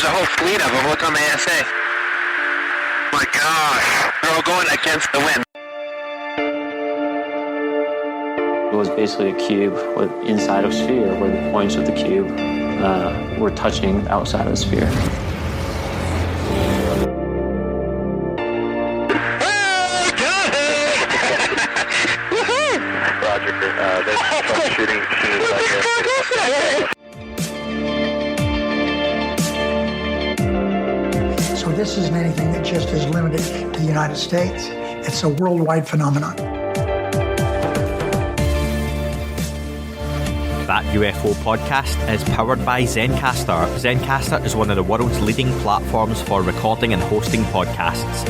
a whole fleet of them. Look on the ASA. My gosh. They're all going against the wind. It was basically a cube with inside of a sphere where the points of the cube were touching outside of the sphere. Roger. There's troubleshooting as soon as I hear. So this isn't anything that just is limited to the United States. It's a worldwide phenomenon. That UFO podcast is powered by Zencastr. Zencastr is one of the world's leading platforms for recording and hosting podcasts.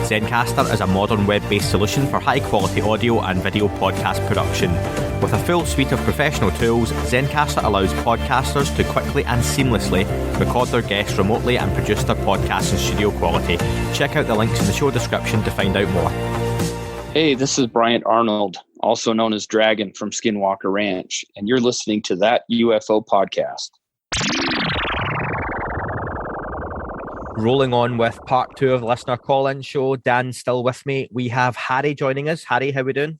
Zencastr is a modern web-based solution for high-quality audio and video podcast production. With a full suite of professional tools, Zencastr allows podcasters to quickly and seamlessly record their guests remotely and produce their podcasts in studio quality. Check out the links in the show description to find out more. Hey, this is Bryant Arnold, also known as Dragon from Skinwalker Ranch, and you're listening to That UFO Podcast. Rolling on with part 2 of the listener call-in show. Dan's still with me. We have Harry joining us. Harry, how are we doing?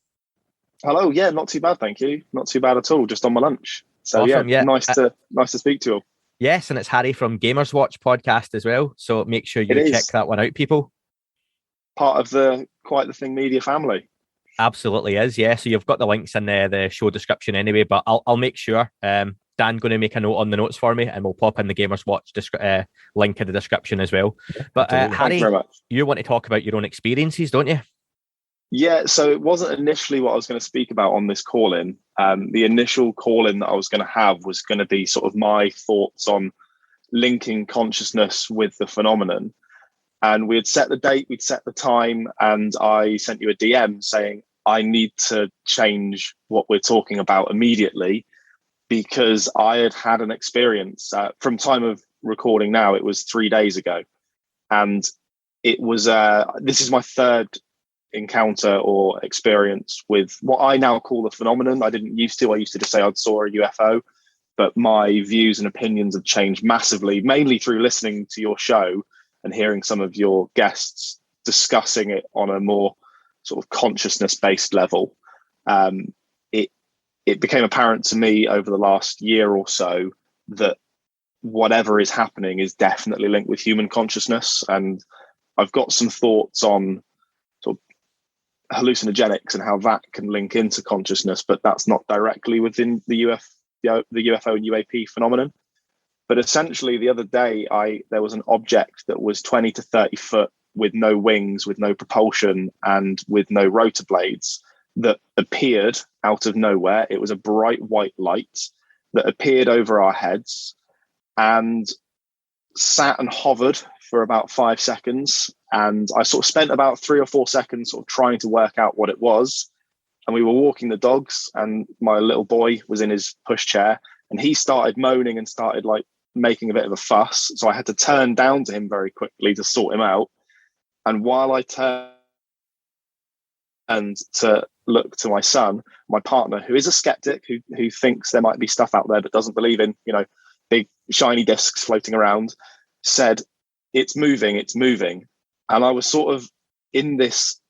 Hello. Yeah, not too bad, thank you. Not too bad at all. Just on my lunch. So awesome, yeah, nice to speak to you all. Yes, and it's Harry from Gamers Watch podcast as well. So make sure you check that one out, people. Part of the Quite the Thing media family. Absolutely is, yeah. So you've got the links in the show description anyway, but I'll make sure. Dan going to make a note on the notes for me, and we'll pop in the Gamers Watch link in the description as well. But Harry, you want to talk about your own experiences, don't you? Yeah, so it wasn't initially what I was going to speak about on this call-in. The initial call-in that I was going to have was going to be sort of my thoughts on linking consciousness with the phenomenon. And we had set the date, we'd set the time, and I sent you a DM saying, I need to change what we're talking about immediately because I had had an experience from time of recording now, it was 3 days ago. And it was, this is my third encounter or experience with what I now call the phenomenon. I used to just say I saw a UFO, but my views and opinions have changed massively, mainly through listening to your show and hearing some of your guests discussing it on a more sort of consciousness-based level. It became apparent to me over the last year or so that whatever is happening is definitely linked with human consciousness. And I've got some thoughts on sort of hallucinogenics and how that can link into consciousness, but that's not directly within the UFO and UAP phenomenon. But essentially, the other day, there was an object that was 20 to 30 foot with no wings, with no propulsion, and with no rotor blades that appeared out of nowhere. It was a bright white light that appeared over our heads and sat and hovered for about 5 seconds. And I sort of spent about 3 or 4 seconds sort of trying to work out what it was. And we were walking the dogs, and my little boy was in his pushchair, and he started moaning and started like making a bit of a fuss. So I had to turn down to him very quickly to sort him out. And while I turned to look to my son, my partner, who is a skeptic, who thinks there might be stuff out there but doesn't believe in, big shiny discs floating around, said, it's moving. And I was sort of in this,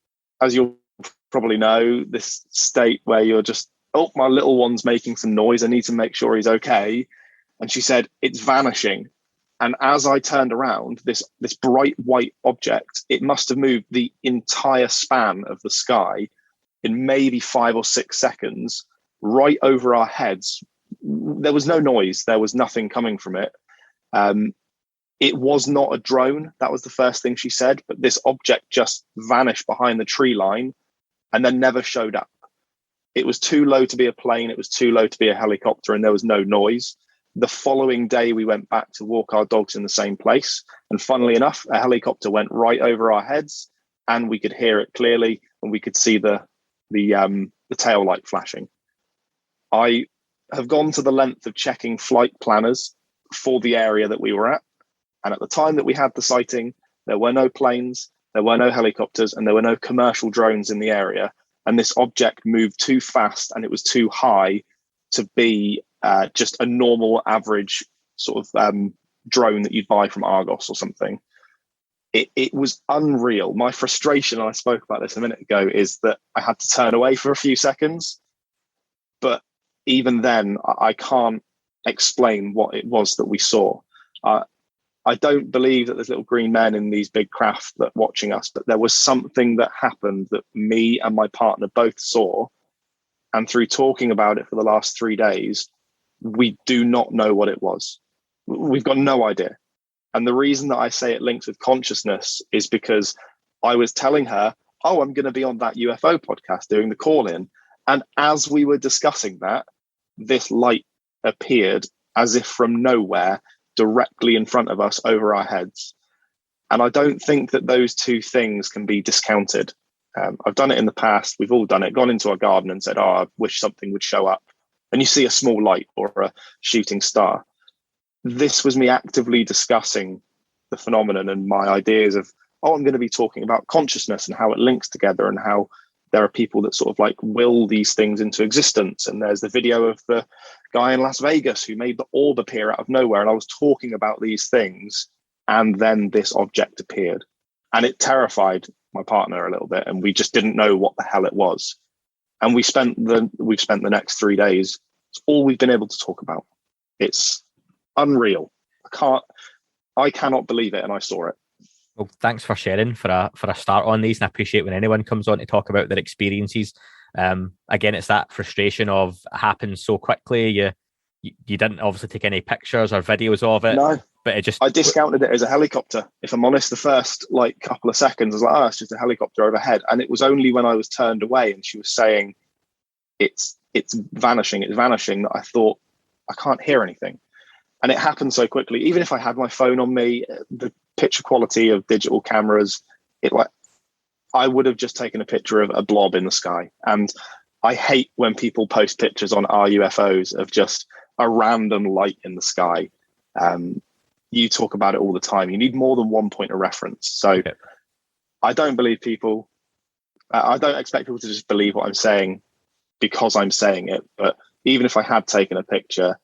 as you'll probably know, this state where you're just, oh, my little one's making some noise. I need to make sure he's okay. And she said, it's vanishing. And as I turned around, this bright white object, it must have moved the entire span of the sky in maybe 5 or 6 seconds, right over our heads. There was no noise. There was nothing coming from it. It was not a drone. That was the first thing she said. But this object just vanished behind the tree line and then never showed up. It was too low to be a plane. It was too low to be a helicopter, and there was no noise. The following day, we went back to walk our dogs in the same place. And funnily enough, a helicopter went right over our heads, and we could hear it clearly, and we could see the tail light flashing. I have gone to the length of checking flight planners for the area that we were at. And at the time that we had the sighting, there were no planes, there were no helicopters, and there were no commercial drones in the area. And this object moved too fast, and it was too high to be just a normal average sort of drone that you'd buy from Argos or something. It was unreal. My frustration, and I spoke about this a minute ago, is that I had to turn away for a few seconds. But even then, I can't explain what it was that we saw. I don't believe that there's little green men in these big craft that watching us, but there was something that happened that me and my partner both saw. And through talking about it for the last 3 days, we do not know what it was. We've got no idea. And the reason that I say it links with consciousness is because I was telling her, oh, I'm going to be on that UFO podcast doing the call-in. And as we were discussing that, this light appeared as if from nowhere, directly in front of us over our heads. And I don't think that those two things can be discounted. I've done it in the past. We've all done it, gone into our garden and said, oh, I wish something would show up. And you see a small light or a shooting star. This was me actively discussing the phenomenon and my ideas of, oh, I'm going to be talking about consciousness and how it links together and how there are people that sort of like will these things into existence. And there's the video of the guy in Las Vegas who made the orb appear out of nowhere. And I was talking about these things, and then this object appeared. And it terrified my partner a little bit, and we just didn't know what the hell it was. And we've spent the next 3 days, it's all we've been able to talk about. It's unreal. I cannot believe it, and I saw it. Well, thanks for sharing for a start on these, and I appreciate when anyone comes on to talk about their experiences. Again, it's that frustration of it happens so quickly. You didn't obviously take any pictures or videos of it. No, but I discounted it as a helicopter. If I'm honest, the first couple of seconds I was like, oh, it's just a helicopter overhead. And it was only when I was turned away and she was saying it's vanishing, that I thought, I can't hear anything. And it happened so quickly. Even if I had my phone on me, the picture quality of digital cameras, I would have just taken a picture of a blob in the sky. And I hate when people post pictures on our UFOs of just a random light in the sky. You talk about it all the time. You need more than one point of reference. So okay. I don't believe people. I don't expect people to just believe what I'm saying because I'm saying it. But even if I had taken a picture,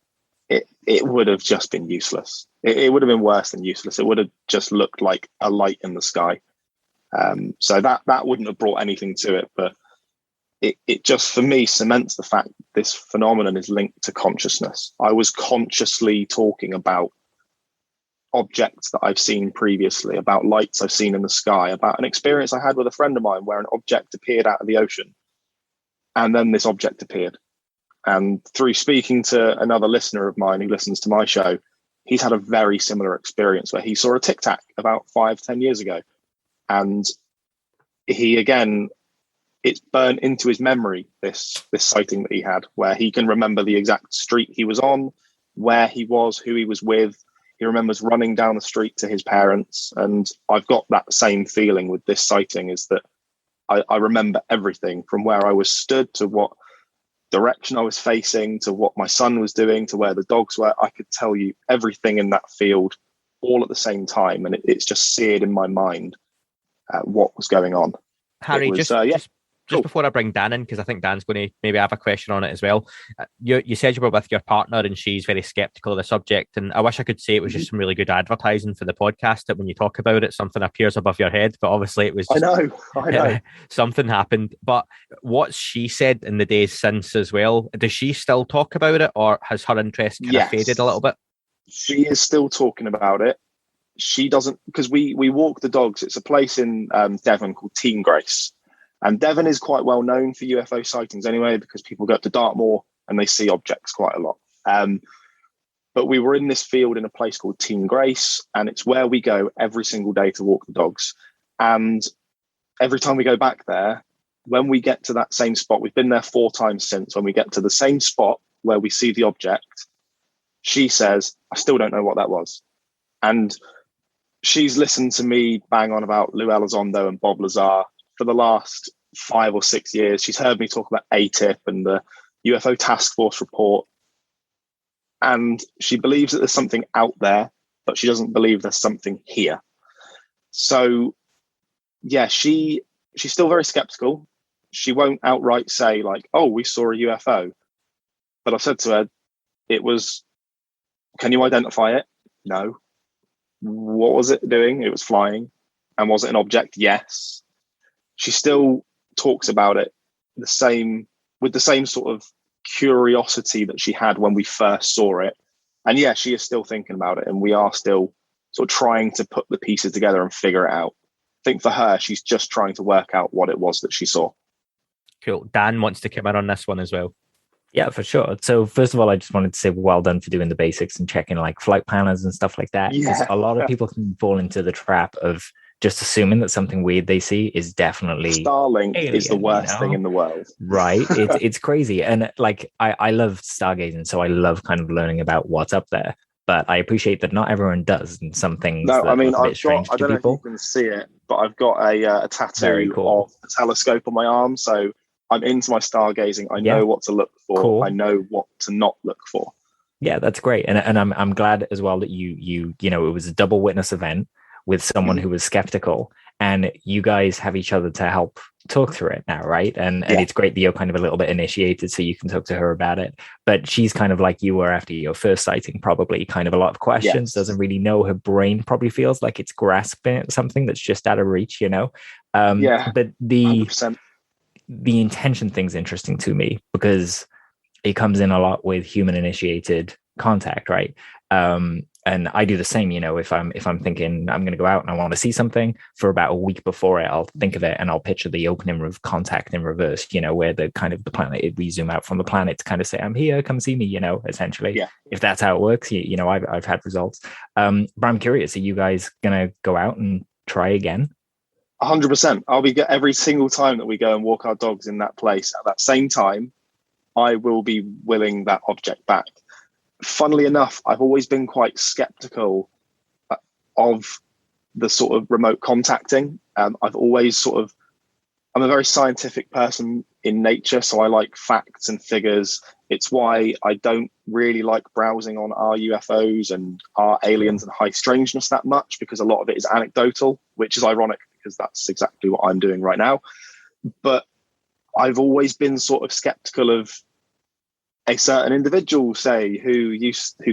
it would have just been useless. It would have been worse than useless. It would have just looked like a light in the sky. So that wouldn't have brought anything to it. But it just, for me, cements the fact this phenomenon is linked to consciousness. I was consciously talking about objects that I've seen previously, about lights I've seen in the sky, about an experience I had with a friend of mine where an object appeared out of the ocean. And then this object appeared. And through speaking to another listener of mine who listens to my show, he's had a very similar experience where he saw a Tic Tac about 5-10 years ago. And he, again, it's burnt into his memory, this sighting that he had, where he can remember the exact street he was on, where he was, who he was with. He remembers running down the street to his parents. And I've got that same feeling with this sighting, is that I remember everything from where I was stood to what direction I was facing, to what my son was doing, to where the dogs were. I could tell you everything in that field all at the same time. And it's just seared in my mind what was going on. Harry, just before I bring Dan in, because I think Dan's going to maybe have a question on it as well. You said you were with your partner and she's very skeptical of the subject. And I wish I could say it was just some really good advertising for the podcast, that when you talk about it, something appears above your head. But obviously it was just, I know. Something happened. But what she said in the days since as well, does she still talk about it, or has her interest kind of faded a little bit? She is still talking about it. She doesn't, because we walk the dogs. It's a place in Devon called Team Grace. And Devon is quite well known for UFO sightings anyway, because people go up to Dartmoor and they see objects quite a lot. But we were in this field in a place called Team Grace, and it's where we go every single day to walk the dogs. And every time we go back there, when we get to that same spot, we've been there 4 times since, when we get to the same spot where we see the object, she says, I still don't know what that was. And she's listened to me bang on about Lou Elizondo and Bob Lazar for the last 5 or 6 years. She's heard me talk about ATIP and the UFO Task Force report. And she believes that there's something out there, but she doesn't believe there's something here. So, yeah, she's still very skeptical. She won't outright say like, oh, we saw a UFO. But I said to her, can you identify it? No. what was it doing? It was flying. And was it an object? Yes. She still talks about it with the same sort of curiosity that she had when we first saw it. And yeah, she is still thinking about it, and we are still sort of trying to put the pieces together and figure it out. I think for her, she's just trying to work out what it was that she saw. Cool. Dan wants to come in on this one as well. Yeah, for sure. So first of all, I just wanted to say well done for doing the basics and checking like flight planners and stuff like that. Because a lot of people can fall into the trap of just assuming that something weird they see is definitely Starlink alien, is the worst thing in the world. Right. It's crazy. And like I love stargazing, so I love kind of learning about what's up there. But I appreciate that not everyone does, and some things No, that I mean, look a bit strange I to don't know if people. you can see it, but I've got a tattoo of a telescope on my arm. So I'm into my stargazing. I know what to look for. Cool. I know what to not look for. Yeah, that's great. And I'm glad as well that you know, it was a double witness event with someone who was skeptical, and you guys have each other to help talk through it now, right? And it's great that you're kind of a little bit initiated, so you can talk to her about it. But she's kind of like you were after your first sighting, probably kind of a lot of questions, doesn't really know. Her brain probably feels like it's grasping at something that's just out of reach, you know? But the 100%. The intention thing's interesting to me because it comes in a lot with human initiated contact, right? And I do the same, you know, if I'm thinking I'm going to go out and I want to see something, for about a week before it, I'll think of it and I'll picture the opening of contact in reverse, you know, where the kind of the planet, we zoom out from the planet to kind of say, I'm here, come see me, you know, essentially. Yeah. If that's how it works, you know, I've had results. But I'm curious, are you guys going to go out and try again? 100%. I'll be every single time that we go and walk our dogs in that place at that same time, I will be willing that object back. Funnily enough, I've always been quite skeptical of the sort of remote contacting. I've always I'm a very scientific person in nature, so I like facts and figures. It's why I don't really like browsing on our UFOs and our aliens and high strangeness that much, because a lot of it is anecdotal, which is ironic because that's exactly what I'm doing right now. But I've always been sort of skeptical of a certain individual, say, who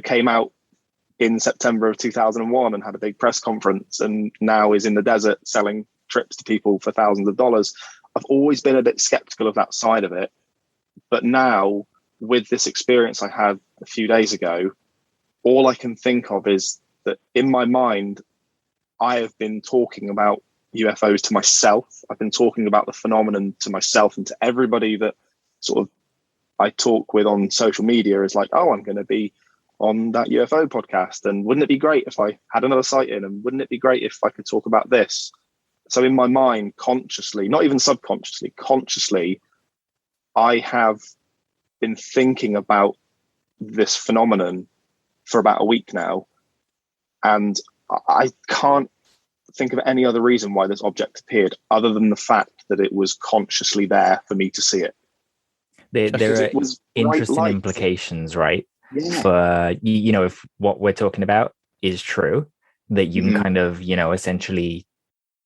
came out in September of 2001 and had a big press conference and now is in the desert selling trips to people for thousands of dollars. I've always been a bit skeptical of that side of it. But now, with this experience I had a few days ago, all I can think of is that in my mind, I have been talking about UFOs to myself. I've been talking about the phenomenon to myself and to everybody that sort of I talk with on social media is like, oh, I'm going to be on that UFO podcast. And wouldn't it be great if I had another sighting? And wouldn't it be great if I could talk about this? So in my mind, consciously, not even subconsciously, consciously, I have been thinking about this phenomenon for about a week now. And I can't think of any other reason why this object appeared other than the fact that it was consciously there for me to see it. There are interesting implications, right? Yeah. For, you know, if what we're talking about is true, that you can kind of, you know, essentially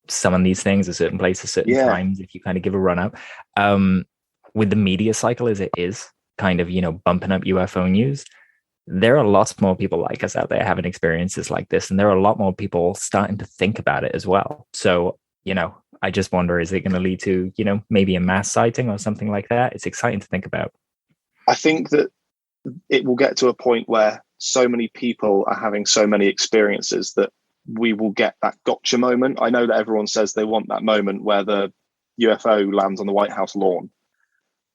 summon these things at certain places, certain times, if you kind of give a run up. With the media cycle as it is, kind of, you know, bumping up UFO news, there are lots more people like us out there having experiences like this, and there are a lot more people starting to think about it as well. So, you know, I just wonder, is it going to lead to, you know, maybe a mass sighting or something like that? It's exciting to think about. I think that it will get to a point where so many people are having so many experiences that we will get that gotcha moment. I know that everyone says they want that moment where the UFO lands on the White House lawn.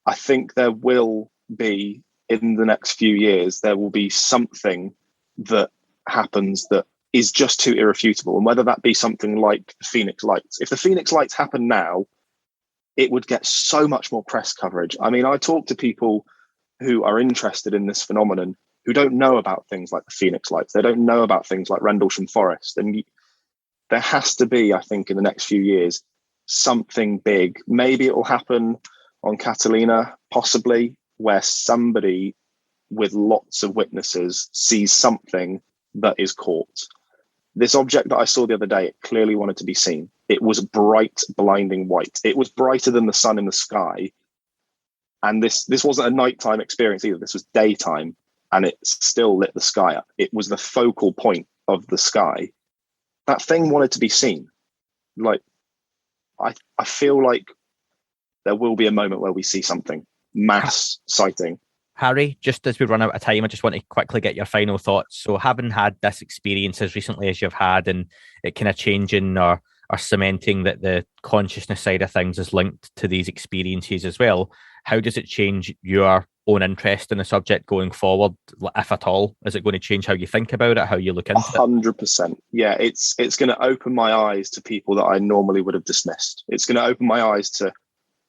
I think there will be, in the next few years, there will be something that happens that is just too irrefutable. And whether that be something like the Phoenix Lights. If the Phoenix Lights happen now, it would get so much more press coverage. I mean, I talk to people who are interested in this phenomenon who don't know about things like the Phoenix Lights. They don't know about things like Rendlesham Forest. And there has to be, I think, in the next few years, something big. Maybe it will happen on Catalina, possibly, where somebody with lots of witnesses sees something that is caught. This object that I saw the other day, it clearly wanted to be seen. It was bright, blinding white. It was brighter than the sun in the sky. And this wasn't a nighttime experience either. This was daytime, and it still lit the sky up. It was the focal point of the sky. that thing wanted to be seen. Like, I feel like there will be a moment where we see something, mass sighting. Harry, just as we run out of time, I just want to quickly get your final thoughts. So having had this experience as recently as you've had, and it kind of changing or cementing that the consciousness side of things is linked to these experiences as well, how does it change your own interest in the subject going forward, if at all? Is it going to change how you think about it, how you look into it? 100%. Yeah, it's going to open my eyes to people that I normally would have dismissed. It's going to open my eyes to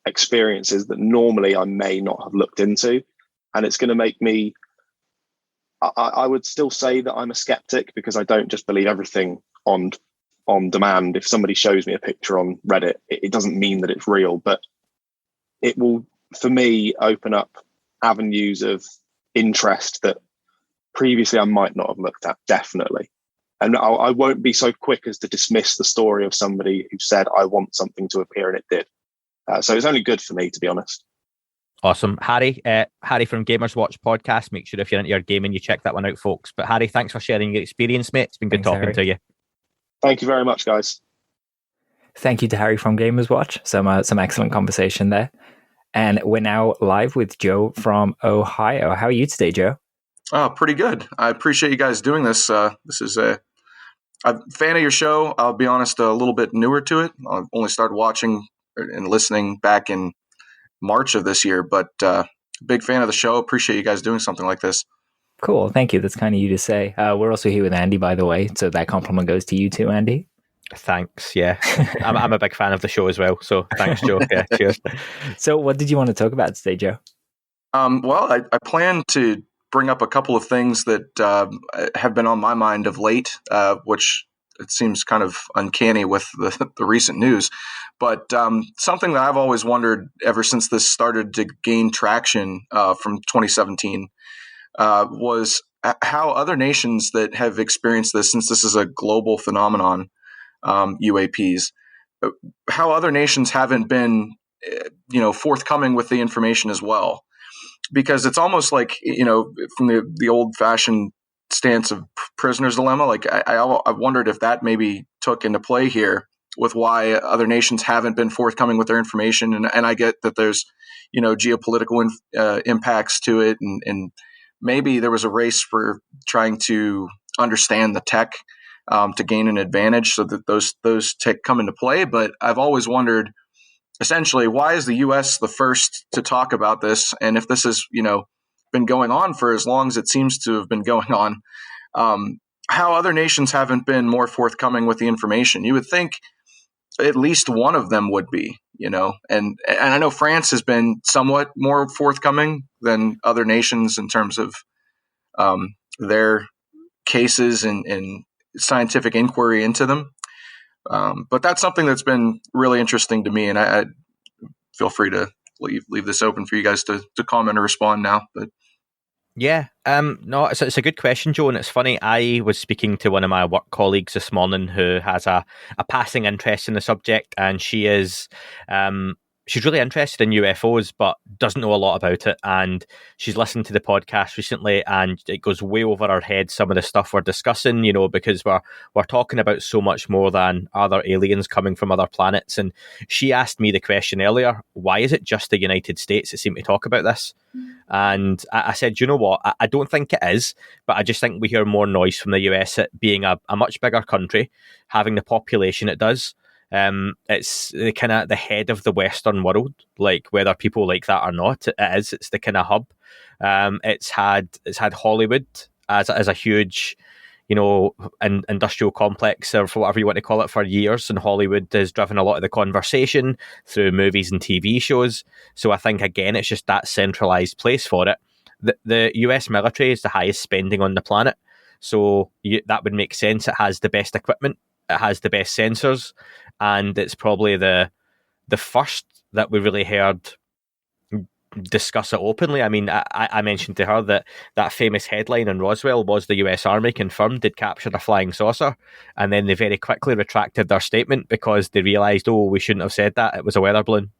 experiences that normally I may not have looked into. And it's going to make me, I would still say that I'm a skeptic, because I don't just believe everything on demand. If somebody shows me a picture on Reddit, it doesn't mean that it's real, but it will, for me, open up avenues of interest that previously I might not have looked at, definitely. And I won't be so quick as to dismiss the story of somebody who said, I want something to appear, and it did. So it's only good for me, to be honest. Awesome. Harry from Gamers Watch podcast. Make sure if you're into your gaming, you check that one out, folks. But Harry, thanks for sharing your experience, mate. It's been good talking to you. Thank you very much, guys. Thank you to Harry from Gamers Watch. Some excellent conversation there. And we're now live with Joe from Ohio. How are you today, Joe? Oh, pretty good. I appreciate you guys doing this. This is I'm a fan of your show. I'll be honest, a little bit newer to it. I've only started watching and listening back in March of this year, but big fan of the show. Appreciate you guys doing something like this. Cool. Thank you. That's kind of you to say. We're also here with Andy, by the way. So that compliment goes to you too, Andy. Thanks. Yeah. I'm a big fan of the show as well. So thanks, Joe. Yeah, cheers. So what did you want to talk about today, Joe? Well, I plan to bring up a couple of things that have been on my mind of late, which it seems kind of uncanny with the recent news. But something that I've always wondered ever since this started to gain traction from 2017 was how other nations that have experienced this, since this is a global phenomenon, UAPs, how other nations haven't been, forthcoming with the information as well. Because it's almost like, from the old-fashioned stance of prisoner's dilemma, like I wondered if that maybe took into play here with why other nations haven't been forthcoming with their information. And I get that there's, geopolitical impacts to it. And maybe there was a race for trying to understand the tech to gain an advantage so that those tech come into play. But I've always wondered, essentially, why is the U.S. the first to talk about this? And if this has, been going on for as long as it seems to have been going on, how other nations haven't been more forthcoming with the information? You would think at least one of them would be, and I know France has been somewhat more forthcoming than other nations in terms of their cases and scientific inquiry into them. But that's something that's been really interesting to me, and I feel free to leave this open for you guys to comment or respond now. But yeah, no, it's a good question, Joe, and it's funny. I was speaking to one of my work colleagues this morning who has a passing interest in the subject, and she is she's really interested in UFOs, but doesn't know a lot about it. And she's listened to the podcast recently, and it goes way over her head, some of the stuff we're discussing, because we're talking about so much more than other aliens coming from other planets. And she asked me the question earlier, why is it just the United States that seem to talk about this? And I said, you know what? I don't think it is, but I just think we hear more noise from the US, it being a much bigger country, having the population it does. It's the kind of the head of the Western world, like whether people like that or not, it is. It's the kind of hub. It's had Hollywood as a huge, industrial complex, or for whatever you want to call it, for years, and Hollywood has driven a lot of the conversation through movies and TV shows. So I think again, it's just that centralized place for it. The US military is the highest spending on the planet, so that would make sense. It has the best equipment, it has the best sensors, and it's probably the first that we really heard discuss it openly. I mean, I mentioned to her that famous headline in Roswell was the US Army confirmed they'd captured a flying saucer, and then they very quickly retracted their statement because they realised, we shouldn't have said that, it was a weather balloon.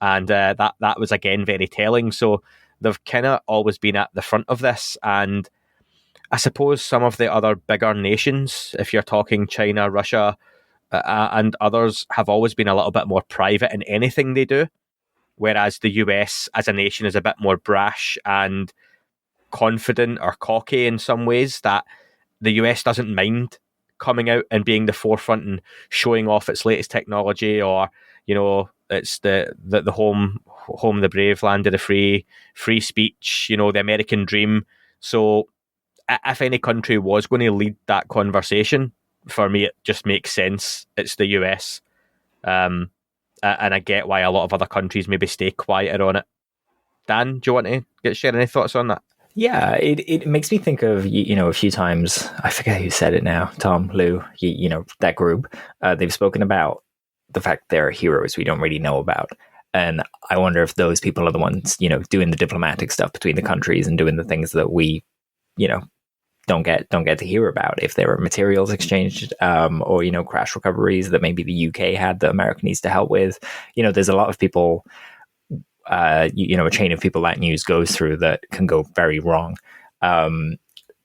And that was again very telling. So they've kind of always been at the front of this, and I suppose some of the other bigger nations, if you're talking China, Russia, and others, have always been a little bit more private in anything they do, whereas the US as a nation is a bit more brash and confident or cocky in some ways, that the US doesn't mind coming out and being the forefront and showing off its latest technology, or, you know, it's the home of the brave, land of the free speech, you know, the American dream. So if any country was going to lead that conversation, for me, it just makes sense. It's the US. And I get why a lot of other countries maybe stay quieter on it. Dan, do you want to share any thoughts on that? Yeah, it makes me think of, you know, a few times, I forget who said it now, Tom, Lou, you know, that group, they've spoken about the fact there are heroes we don't really know about. And I wonder if those people are the ones, you know, doing the diplomatic stuff between the countries and doing the things that we, you know, don't get to hear about. If there are materials exchanged, or, you know, crash recoveries that maybe the UK had that America needs to help with. You know, there's a lot of people, you know, a chain of people that news goes through that can go very wrong.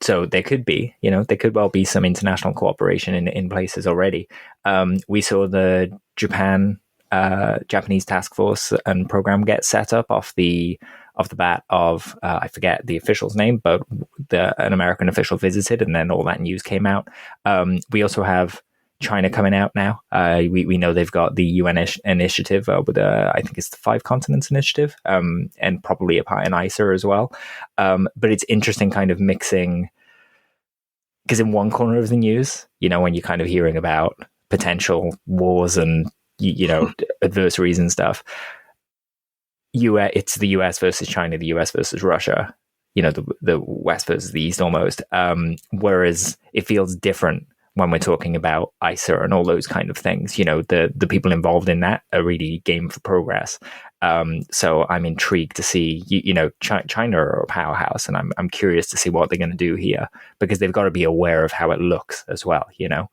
So there could be, you know, there could well be some international cooperation in places already. We saw the Japanese task force and program get set up off the bat of, I forget the official's name, but an American official visited, and then all that news came out. We also have China coming out now. We know they've got the UN initiative with I think it's the 5 Continents Initiative, and probably a part in ISA as well. But it's interesting kind of mixing, because in one corner of the news, you know, when you're kind of hearing about potential wars and, you know, adversaries and stuff, it's the US versus China, the US versus Russia, you know, the West versus the East almost. Whereas it feels different when we're talking about ISA and all those kind of things. You know, the people involved in that are really game for progress. So I'm intrigued to see, you know, China are a powerhouse, and I'm curious to see what they're going to do here, because they've got to be aware of how it looks as well, you know.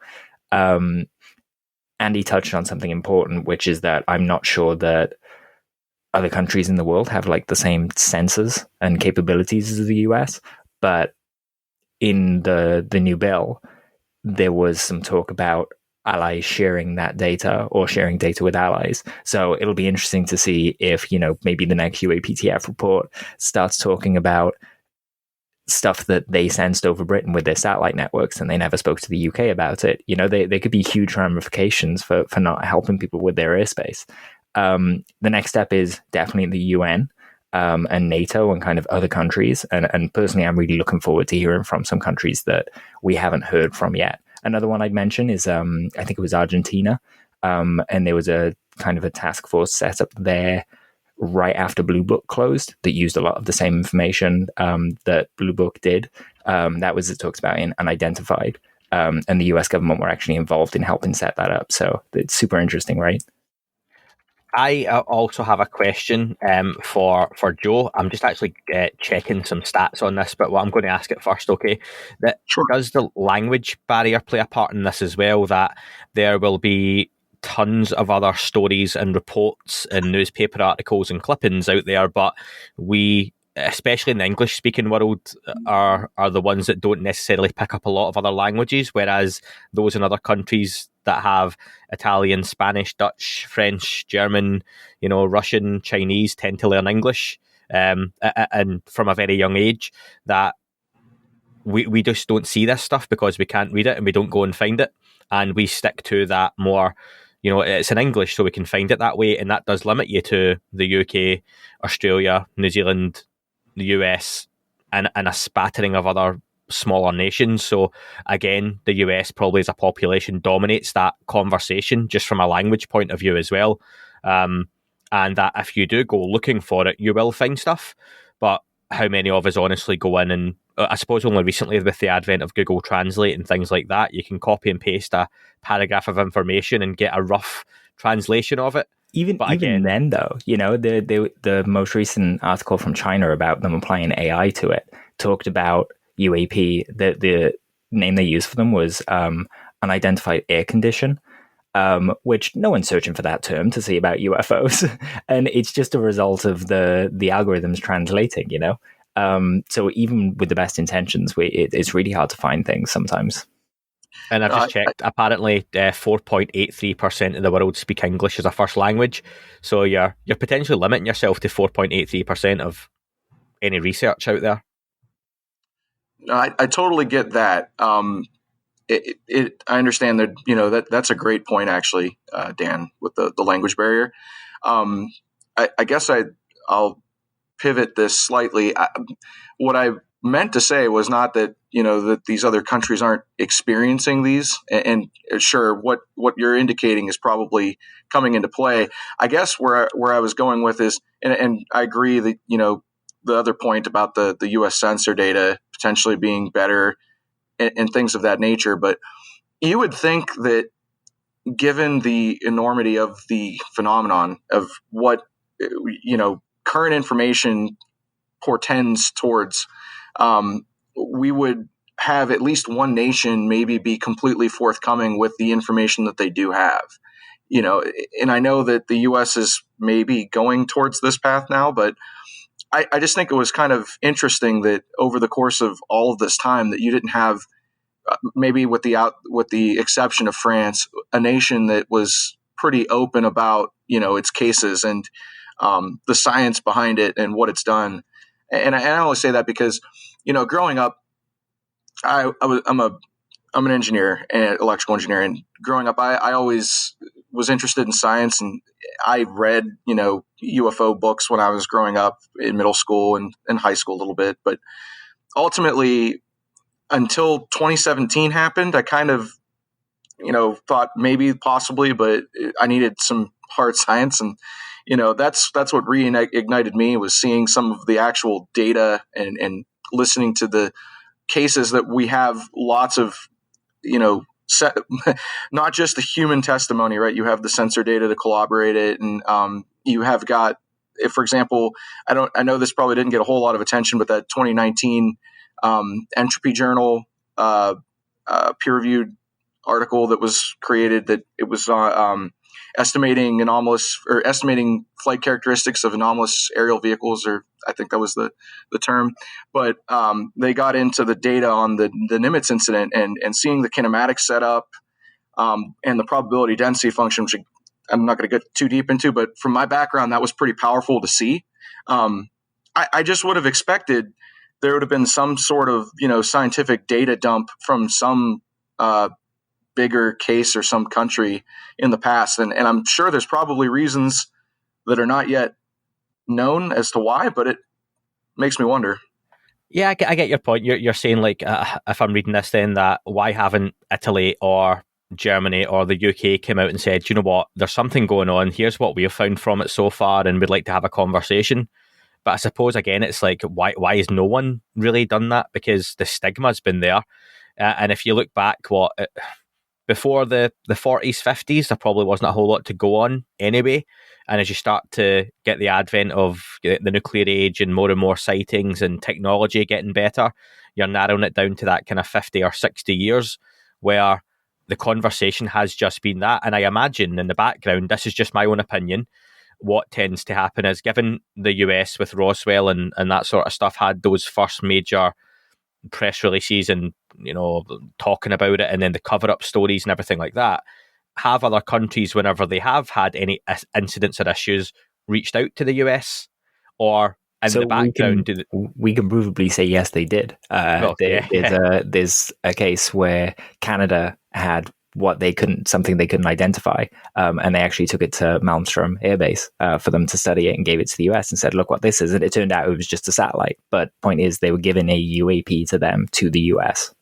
Andy touched on something important, which is that I'm not sure that other countries in the world have like the same sensors and capabilities as the US, but in the new bill, there was some talk about allies sharing that data or sharing data with allies. So it'll be interesting to see if, you know, maybe the next UAPTF report starts talking about stuff that they sensed over Britain with their satellite networks, and they never spoke to the UK about it. You know, they could be huge ramifications for not helping people with their airspace. The next step is definitely the UN, and NATO and kind of other countries. And personally, I'm really looking forward to hearing from some countries that we haven't heard from yet. Another one I'd mention is, I think it was Argentina. And there was a kind of a task force set up there right after Blue Book closed that used a lot of the same information that Blue Book did. That was, it talks about in unidentified. And the US government were actually involved in helping set that up. So it's super interesting, right? I also have a question for Joe. I'm just actually checking some stats on this, but what I'm going to ask it first, okay? Sure. Does the language barrier play a part in this as well, that there will be tons of other stories and reports and newspaper articles and clippings out there, but we, especially in the English-speaking world, are the ones that don't necessarily pick up a lot of other languages, whereas those in other countries that have Italian, Spanish, Dutch, French, German, you know, Russian, Chinese tend to learn English, and from a very young age, that we just don't see this stuff because we can't read it and we don't go and find it, and we stick to that more, you know, it's in English so we can find it that way, and that does limit you to the UK, Australia, New Zealand, the US, and a spattering of other smaller nations. So again, the US probably as a population dominates that conversation just from a language point of view as well, and that if you do go looking for it, you will find stuff, but how many of us honestly go in and, I suppose only recently with the advent of Google Translate and things like that, you can copy and paste a paragraph of information and get a rough translation of it. Even then, though, you know, the most recent article from China about them applying AI to it talked about UAP. The name they used for them was unidentified air condition, which no one's searching for that term to see about UFOs, and it's just a result of the algorithms translating. You know, So even with the best intentions, it's really hard to find things sometimes. And I've just checked. Apparently, 4.83% of the world speak English as a first language. So you're potentially limiting yourself to 4.83% of any research out there. I totally get that. I understand that, that's a great point, actually, Dan, with the language barrier. I guess I'll pivot this slightly. What I meant to say was not that, that these other countries aren't experiencing these. And sure, what you're indicating is probably coming into play. I guess where I was going with is, and I agree that, the other point about the U.S. sensor data potentially being better and things of that nature. But you would think that given the enormity of the phenomenon of what, current information portends towards, we would have at least one nation maybe be completely forthcoming with the information that they do have. And I know that the U.S. is maybe going towards this path now, but I just think it was kind of interesting that over the course of all of this time that you didn't have, maybe with the exception of France, a nation that was pretty open about, its cases and the science behind it and what it's done. And I only say that because, growing up, I'm an engineer, an electrical engineer, and growing up, I always was interested in science, and I read, UFO books when I was growing up in middle school and high school a little bit. But ultimately, until 2017 happened, I kind of, thought maybe possibly, but I needed some hard science. And, that's what reignited me, was seeing some of the actual data and listening to the cases that we have lots of, not just the human testimony, right? You have the sensor data to corroborate it. And you have got, if, for example, I know this probably didn't get a whole lot of attention, but that 2019 Entropy Journal peer-reviewed article that was created, that it was estimating flight characteristics of anomalous aerial vehicles, or I think that was the term. But they got into the data on the Nimitz incident and seeing the kinematic setup and the probability density function, which I'm not going to get too deep into, but from my background, that was pretty powerful to see. I just would have expected there would have been some sort of, scientific data dump from some bigger case or some country in the past. And I'm sure there's probably reasons that are not yet known as to why, but it makes me wonder. Yeah, I get your point. You're saying, like, if I'm reading this, then that why haven't Italy or Germany or the UK came out and said, you know what, there's something going on. Here's what we've found from it so far, and we'd like to have a conversation. But I suppose, again, it's like, why has no one really done that? Because the stigma's been there. And if you look back, before the 40s, 50s, there probably wasn't a whole lot to go on anyway. And as you start to get the advent of the nuclear age and more sightings and technology getting better, you're narrowing it down to that kind of 50 or 60 years where the conversation has just been that. And I imagine in the background, this is just my own opinion, what tends to happen is, given the US with Roswell and that sort of stuff had those first major press releases and, talking about it, and then the cover-up stories and everything like that, have other countries, whenever they have had any incidents or issues, reached out to the US? Or in the background, we can provably say yes, they did. There's a case where Canada had something they couldn't identify, and they actually took it to Malmstrom Air Base for them to study it, and gave it to the US and said, look what this is. And it turned out it was just a satellite. But point is, they were giving a UAP to them, to the US.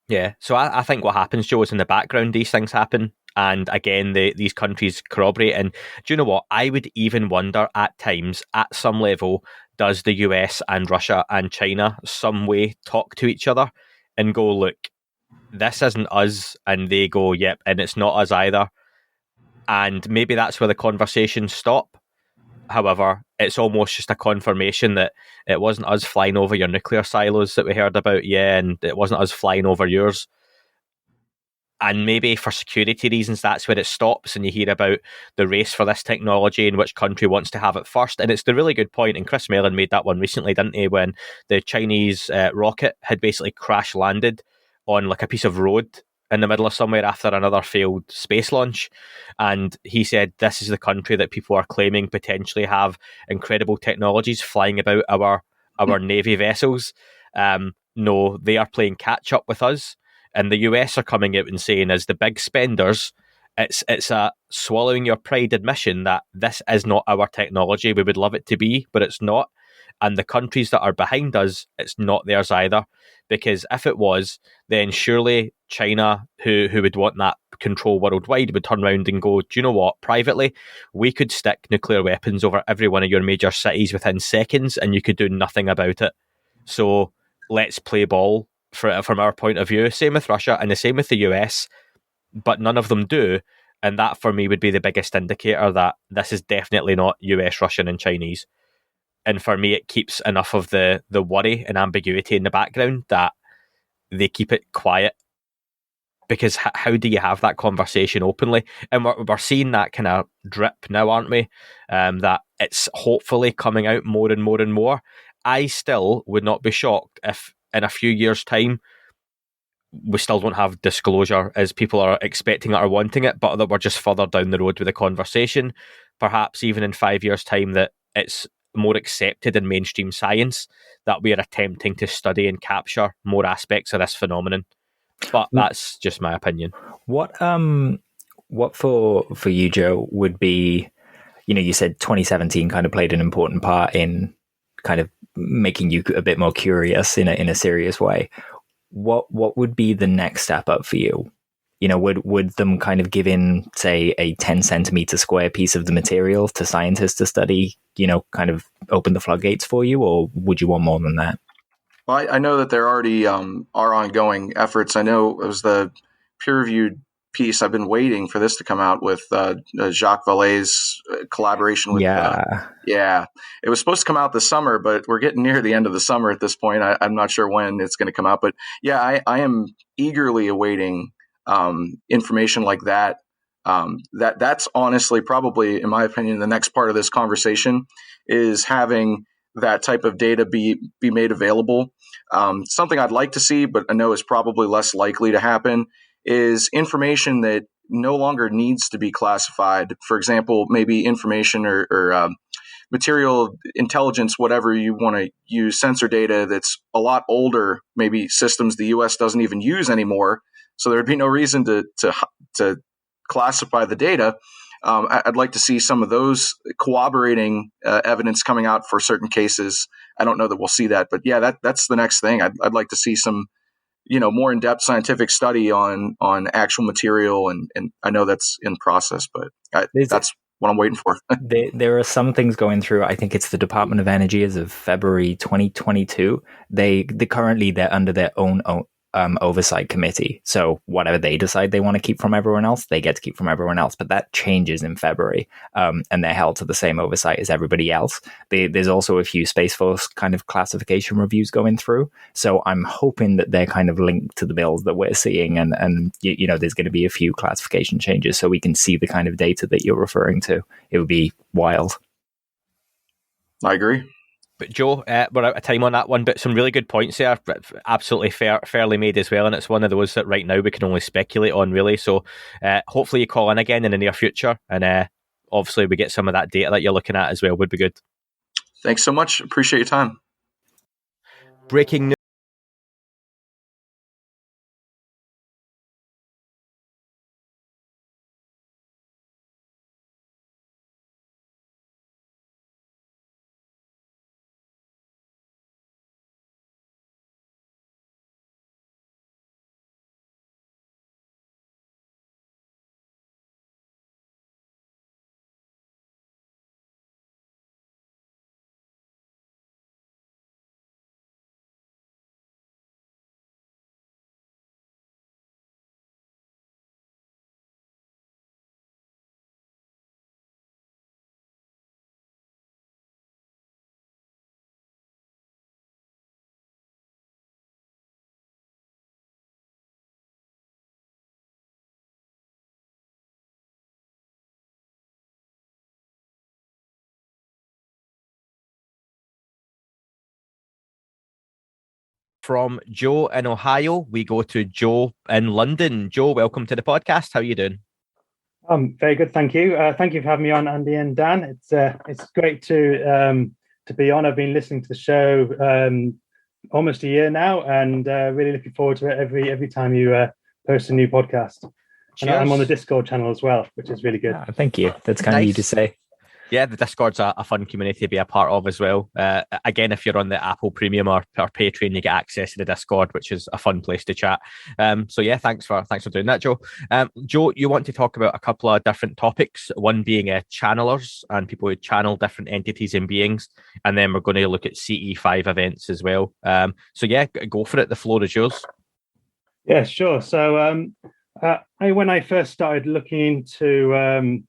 Yeah, so I think what happens, Joe, is in the background these things happen, and again these countries corroborate. And do you know what? I would even wonder at times, at some level, does the US and Russia and China some way talk to each other and go, look, this isn't us, and they go, yep, and it's not us either. And maybe that's where the conversations stop. However, it's almost just a confirmation that it wasn't us flying over your nuclear silos that we heard about, and it wasn't us flying over yours. And maybe for security reasons, that's where it stops, and you hear about the race for this technology and which country wants to have it first. And it's the really good point, and Chris Mellon made that one recently, didn't he, when the Chinese rocket had basically crash landed on like a piece of road in the middle of somewhere after another failed space launch. And he said, this is the country that people are claiming potentially have incredible technologies flying about our Navy vessels. No, they are playing catch up with us. And the US are coming out and saying, as the big spenders, it's a swallowing your pride admission that this is not our technology. We would love it to be, but it's not. And the countries that are behind us, it's not theirs either. Because if it was, then surely China, who would want that control worldwide, would turn around and go, do you know what? Privately, we could stick nuclear weapons over every one of your major cities within seconds, and you could do nothing about it. So let's play ball from our point of view. Same with Russia and the same with the US, but none of them do. And that for me would be the biggest indicator that this is definitely not US, Russian, and Chinese. And for me, it keeps enough of the worry and ambiguity in the background that they keep it quiet. Because how do you have that conversation openly? And we're seeing that kind of drip now, aren't we? That it's hopefully coming out more and more and more. I still would not be shocked if in a few years' time we still don't have disclosure as people are expecting it or wanting it, but that we're just further down the road with the conversation. Perhaps even in 5 years' time that it's more accepted in mainstream science that we are attempting to study and capture more aspects of this phenomenon. But that's just my opinion. What for you, Joe, would be, you said 2017 kind of played an important part in kind of making you a bit more curious in a serious way. What would be the next step up for you? Would them kind of give in, say, a 10 centimeter square piece of the material to scientists to study, kind of open the floodgates for you, or would you want more than that? Well, I know that there already are ongoing efforts. I know it was the peer-reviewed piece. I've been waiting for this to come out with Jacques Vallée's collaboration with. Yeah, it was supposed to come out this summer, but we're getting near the end of the summer at this point. I'm not sure when it's going to come out, but yeah, I am eagerly awaiting information like that. That's honestly probably, in my opinion, the next part of this conversation is having that type of data be made available. Something I'd like to see, but I know is probably less likely to happen, is information that no longer needs to be classified. For example, maybe information or material intelligence, whatever you want to use, sensor data that's a lot older, maybe systems the U.S. doesn't even use anymore. So there'd be no reason to classify the data. I'd like to see some of those corroborating evidence coming out for certain cases. I don't know that we'll see that, but yeah, that's the next thing. I'd like to see some, more in-depth scientific study on actual material, and I know that's in process, but that's what I'm waiting for. There are some things going through. I think it's the Department of Energy as of February 2022. They're under their own oversight committee. So whatever they decide they want to keep from everyone else, they get to keep from everyone else. But that changes in February, and they're held to the same oversight as everybody else. There's also a few Space Force kind of classification reviews going through. So I'm hoping that they're kind of linked to the bills that we're seeing, and there's going to be a few classification changes so we can see the kind of data that you're referring to. It would be wild. I agree. But Joe, we're out of time on that one, but some really good points there, absolutely fairly made as well, and it's one of those that right now we can only speculate on, really. So hopefully you call in again in the near future, and obviously we get some of that data that you're looking at as well, would be good. Thanks so much. Appreciate your time. Breaking news. From Joe in Ohio, we go to Joe in London. Joe, welcome to the podcast. How are you doing? Very good, thank you. Thank you for having me on, Andy and Dan. It's great to be on. I've been listening to the show almost a year now, and really looking forward to it every time you post a new podcast. And I'm on the Discord channel as well, which is really good. Thank you. That's kind of you to say. Yeah, the Discord's a fun community to be a part of as well. Again, if you're on the Apple Premium or Patreon, you get access to the Discord, which is a fun place to chat. So yeah, thanks for doing that, Joe. Joe, you want to talk about a couple of different topics, one being channelers and people who channel different entities and beings, and then we're going to look at CE5 events as well. So yeah, go for it. The floor is yours. Yeah, sure. So when I first started looking into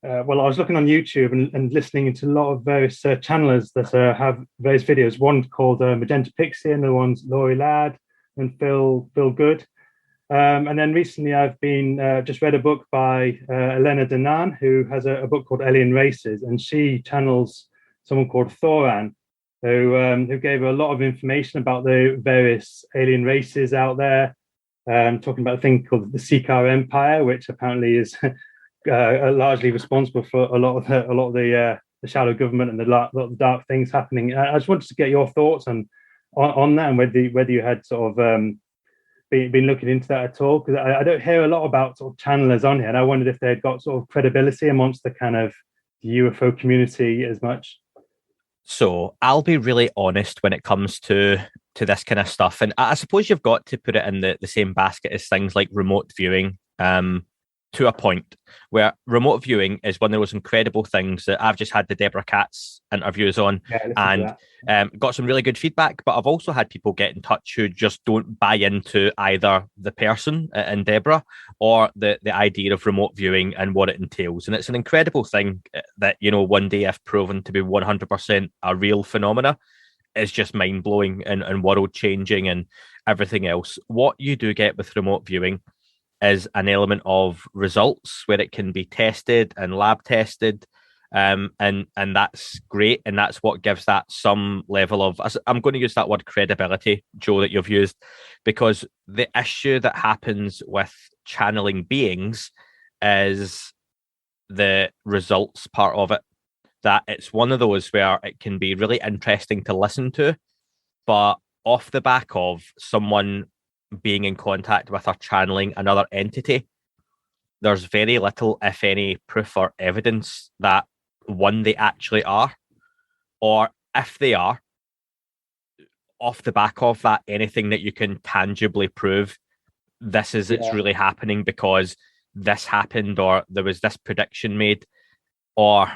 I was looking on YouTube and listening to a lot of various channelers that have various videos. One called Magenta Pixie, and the one's Laurie Ladd and Phil Good. And then recently, I've been just read a book by Elena Danan, who has a book called Alien Races, and she channels someone called Thoran, who gave her a lot of information about the various alien races out there. Talking about a thing called the Seekar Empire, which apparently is largely responsible for a lot of the shadow government and the dark things happening. I just wanted to get your thoughts on that, and whether you had sort of been looking into that at all, because I don't hear a lot about sort of channelers on here, and I wondered if they'd got sort of credibility amongst the kind of UFO community as much. So I'll be really honest when it comes to this kind of stuff, and I suppose you've got to put it in the same basket as things like remote viewing. To a point where remote viewing is one of those incredible things that I've just had the Deborah Katz interviews on, and got some really good feedback. But I've also had people get in touch who just don't buy into either the person in Deborah or the idea of remote viewing and what it entails. And it's an incredible thing that, one day, if proven to be 100% a real phenomena, is just mind-blowing and world-changing and everything else. What you do get with remote viewing is an element of results where it can be tested and lab tested, and that's great, and that's what gives that some level of, I'm going to use that word credibility, Joe, that you've used, because the issue that happens with channeling beings is the results part of it, that it's one of those where it can be really interesting to listen to, but off the back of someone being in contact with or channeling another entity, there's very little, if any, proof or evidence that, one, they actually are, or if they are, off the back of that, anything that you can tangibly prove it's really happening because this happened, or there was this prediction made, or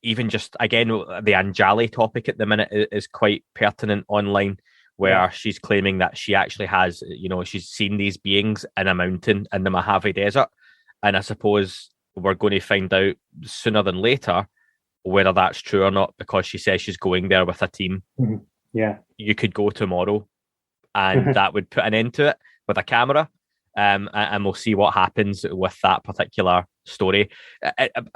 even just, again, the Anjali topic at the minute is quite pertinent online, where she's claiming that she actually has, she's seen these beings in a mountain in the Mojave Desert. And I suppose we're going to find out sooner than later whether that's true or not, because she says she's going there with a team. Mm-hmm. Yeah. You could go tomorrow and that would put an end to it with a camera. And we'll see what happens with that particular story.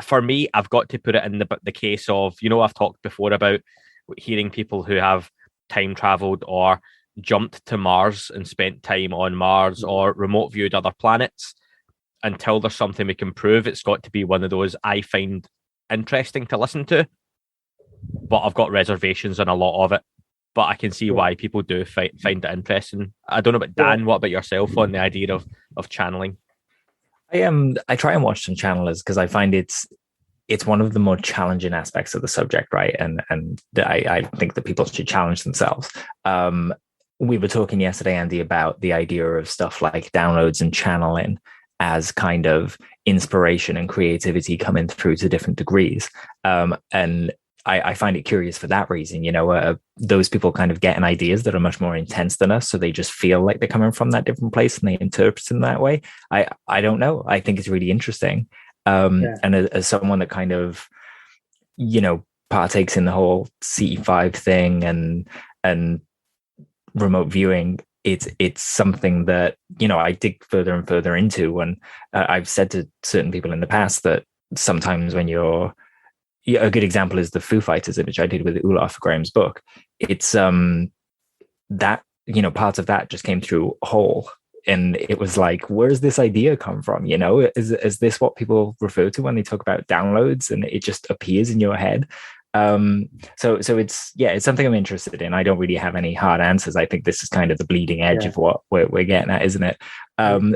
For me, I've got to put it in the case of, I've talked before about hearing people who have time traveled or jumped to Mars and spent time on Mars or remote viewed other planets. Until there's something we can prove, it's got to be one of those I find interesting to listen to, but I've got reservations on a lot of it. But I can see why people do find it interesting. I don't know about Dan. What about yourself on the idea of channeling? I try and watch some channelers because I find it's one of the more challenging aspects of the subject, right? And I think that people should challenge themselves. We were talking yesterday, Andy, about the idea of stuff like downloads and channeling as kind of inspiration and creativity coming through to different degrees. And I find it curious for that reason. Those people kind of getting ideas that are much more intense than us, so they just feel like they're coming from that different place and they interpret it in that way. I don't know. I think it's really interesting. And as someone that kind of, partakes in the whole CE5 thing and remote viewing, it's something that, I dig further and further into. And I've said to certain people in the past that sometimes when a good example is the Foo Fighters image I did with Olaf for Graham's book. It's that parts of that just came through whole. And it was like, where's this idea come from? Is this what people refer to when they talk about downloads, and it just appears in your head? So it's something I'm interested in. I don't really have any hard answers. I think this is kind of the bleeding edge of what we're getting at, isn't it?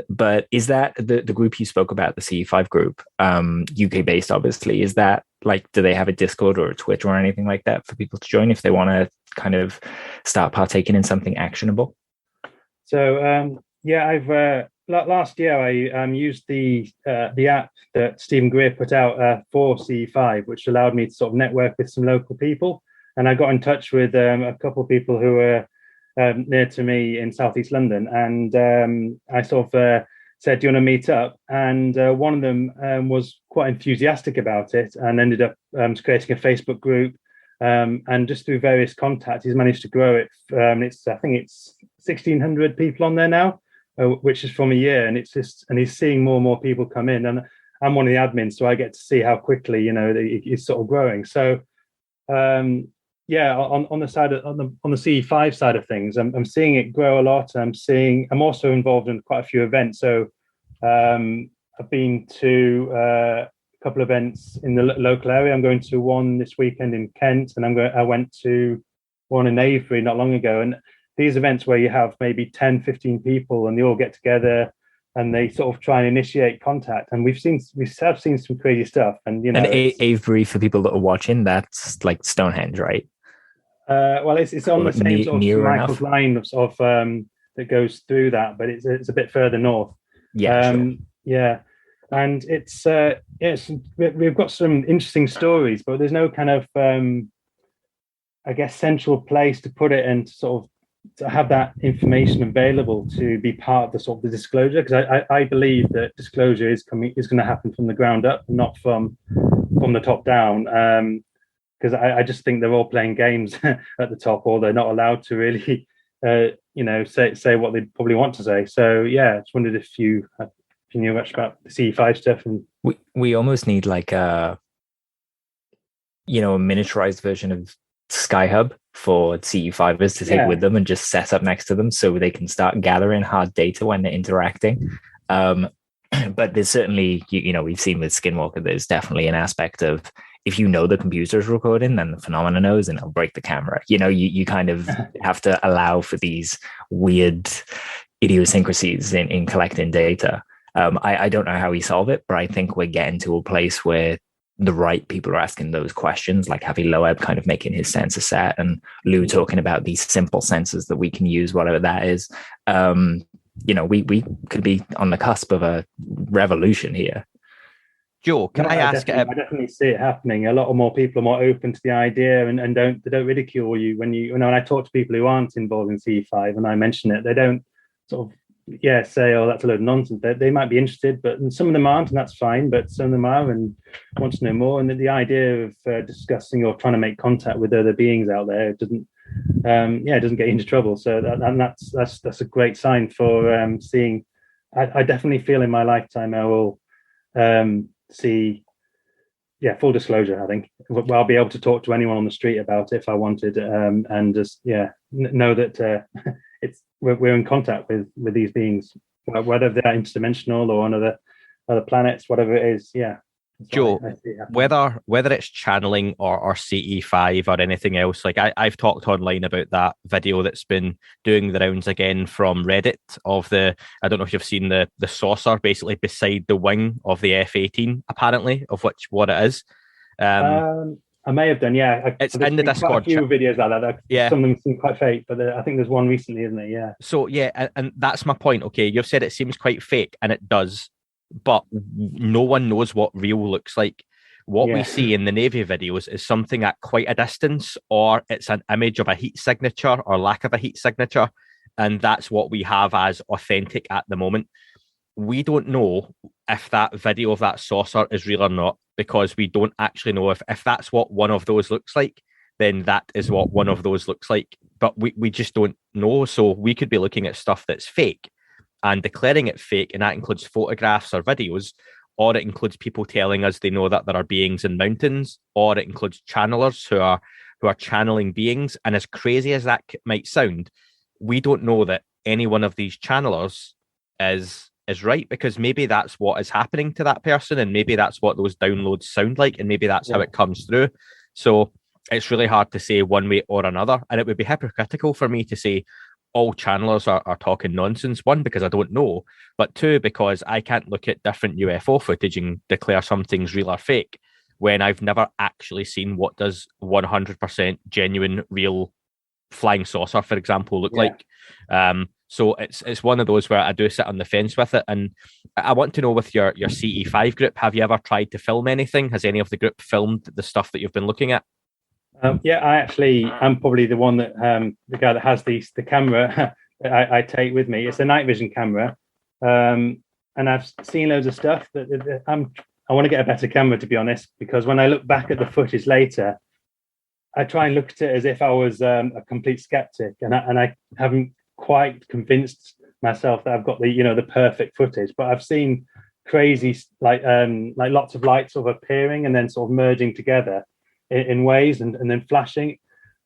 But is that the group you spoke about, the CE5 group, UK based, obviously? Is that like, do they have a Discord or a Twitter or anything like that for people to join if they want to kind of start partaking in something actionable? So I've last year I used the app that Stephen Greer put out for CE5, which allowed me to sort of network with some local people, and I got in touch with a couple of people who were near to me in Southeast London, and I sort of said, "Do you want to meet up?" And one of them was quite enthusiastic about it, and ended up creating a Facebook group. And just through various contacts, he's managed to grow it. I think it's 1,600 people on there now. Which is from a year, and he's seeing more and more people come in, and I'm one of the admins, so I get to see how quickly it's sort of growing. So on the side on the CE5 side of things, I'm seeing it grow a lot. I'm also involved in quite a few events. So I've been to a couple of events in the local area. I'm going to one this weekend in Kent, and I went to one in Avebury not long ago, and these events where you have maybe 10, 15 people and they all get together and they sort of try and initiate contact. And we have seen some crazy stuff. And, and Avebury, for people that are watching, that's like Stonehenge, right? Well, it's on the same sort of Michael's line of that goes through that, but it's a bit further north. Yeah, sure. Yeah. And we've got some interesting stories, but there's no kind of, I guess, central place to put it and sort of to have that information available to be part of the sort of the disclosure, because I believe that disclosure is going to happen from the ground up, not from the top down. Because I just think they're all playing games at the top, or they're not allowed to really, say what they probably want to say. So I just wondered if you knew much about the CE5 stuff. And we almost need like a miniaturized version of SkyHub for CE5ers to take with them and just set up next to them so they can start gathering hard data when they're interacting. But there's certainly, we've seen with Skinwalker, there's definitely an aspect of, if the computer's recording, then the phenomena knows and it'll break the camera. You kind of have to allow for these weird idiosyncrasies in collecting data. I don't know how we solve it, but I think we're getting to a place where the right people are asking those questions, like Javi Loeb kind of making his sensor set, and Lou talking about these simple sensors that we can use, whatever that is. We could be on the cusp of a revolution here. Joe, can I ask? I definitely see it happening. A lot more people are more open to the idea and don't ridicule you when when I talk to people who aren't involved in CE5 and I mention it. They don't sort of say, oh, that's a load of nonsense. They might be interested, but some of them aren't, and that's fine. But some of them are and want to know more. And the idea of discussing or trying to make contact with other beings out there doesn't get you into trouble. So that's a great sign for seeing. I definitely feel in my lifetime I will see. Full disclosure. I think I'll be able to talk to anyone on the street about it if I wanted, and just know that we're in contact with these beings, whether they're interdimensional or on other planets, whatever it is. Joe, whether it's channeling or CE5 or anything else, like I've talked online about that video that's been doing the rounds again from Reddit of I don't know if you've seen the saucer basically beside the wing of the F-18, apparently, of what it is. I may have done, it's in the Discord. A few videos like that. Some of them seem quite fake, but I think there's one recently, isn't it? Yeah. So and that's my point. Okay, you've said it seems quite fake, and it does, but no one knows what real looks like. What we see in the Navy videos is something at quite a distance, or it's an image of a heat signature or lack of a heat signature, and that's what we have as authentic at the moment. We don't know if that video of that saucer is real or not, because we don't actually know if that's what one of those looks like, then that is what one of those looks like. But we just don't know. So we could be looking at stuff that's fake and declaring it fake, and that includes photographs or videos, or it includes people telling us they know that there are beings in mountains, or it includes channelers who are channeling beings. And as crazy as that might sound, we don't know that any one of these channelers is right, because maybe that's what is happening to that person, and maybe that's what those downloads sound like, and maybe that's how it comes through. So it's really hard to say one way or another, and it would be hypocritical for me to say all channelers are talking nonsense. One, because I don't know, but two, because I can't look at different UFO footage and declare something's real or fake when I've never actually seen what does 100% genuine, real flying saucer, for example, look like. So it's one of those where I do sit on the fence with it. And I want to know, with your CE5 group, have you ever tried to film anything? Has any of the group filmed the stuff that you've been looking at? I'm probably the one that the guy that has the camera that I take with me. It's a night vision camera, and I've seen loads of stuff. I want to get a better camera, to be honest, because when I look back at the footage later, I try and look at it as if I was a complete skeptic, and I haven't quite convinced myself that I've got the perfect footage. But I've seen crazy, like lots of lights sort of appearing and then sort of merging together in ways, and then flashing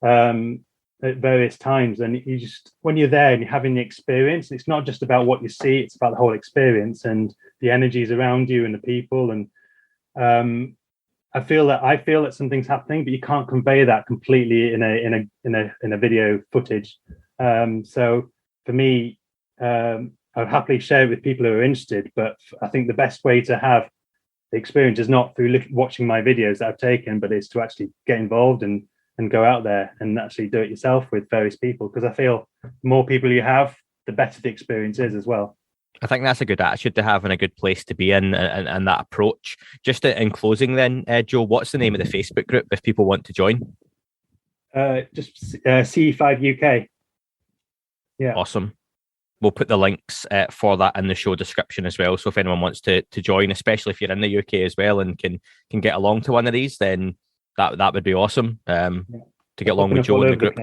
at various times. And you just, when you're there and you're having the experience, it's not just about what you see, it's about the whole experience and the energies around you and the people. And I feel that something's happening, but you can't convey that completely in a video footage. So for me, I would happily share it with people who are interested, but I think the best way to have the experience is not through watching my videos that I've taken, but it's to actually get involved and go out there and actually do it yourself with various people. Because I feel the more people you have, the better the experience is as well. I think that's a good attitude to have and a good place to be in, and that approach. Just in closing then, Joe, what's the name of the Facebook group if people want to join? Just CE5 UK. Yeah. Awesome. We'll put the links for that in the show description as well. So if anyone wants to join, especially if you're in the UK as well and can get along to one of these, then that would be awesome to get along with Joe in the group.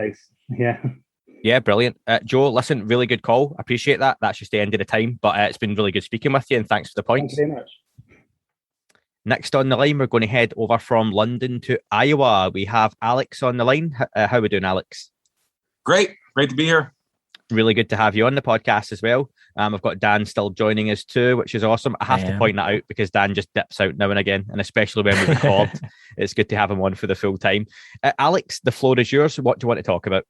Yeah, brilliant. Joe, listen, really good call. Appreciate that. That's just the end of the time, but it's been really good speaking with you, and thanks for the points. Thank you very much. Next on the line, we're going to head over from London to Iowa. We have Alex on the line. How are we doing, Alex? Great to be here. Really good to have you on the podcast as well. I've got Dan still joining us too, which is awesome. I have to point that out because Dan just dips out now and again, and especially when we record, it's good to have him on for the full time. Alex, the floor is yours. What do you want to talk about?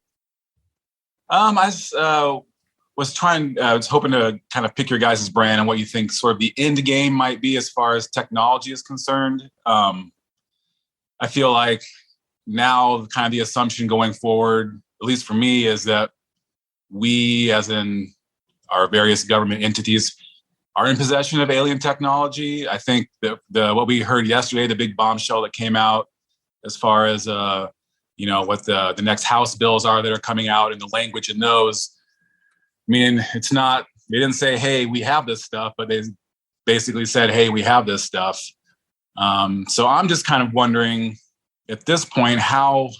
I was hoping to kind of pick your guys' brain on what you think sort of the end game might be as far as technology is concerned. I feel like now kind of the assumption going forward, at least for me, is that we, as in our various government entities, are in possession of alien technology. I think that what we heard yesterday, the big bombshell that came out as far as what the next House bills are that are coming out and the language in those. I mean, it's not, they didn't say, hey, we have this stuff, but they basically said, hey, we have this stuff. So I'm just kind of wondering at this point, how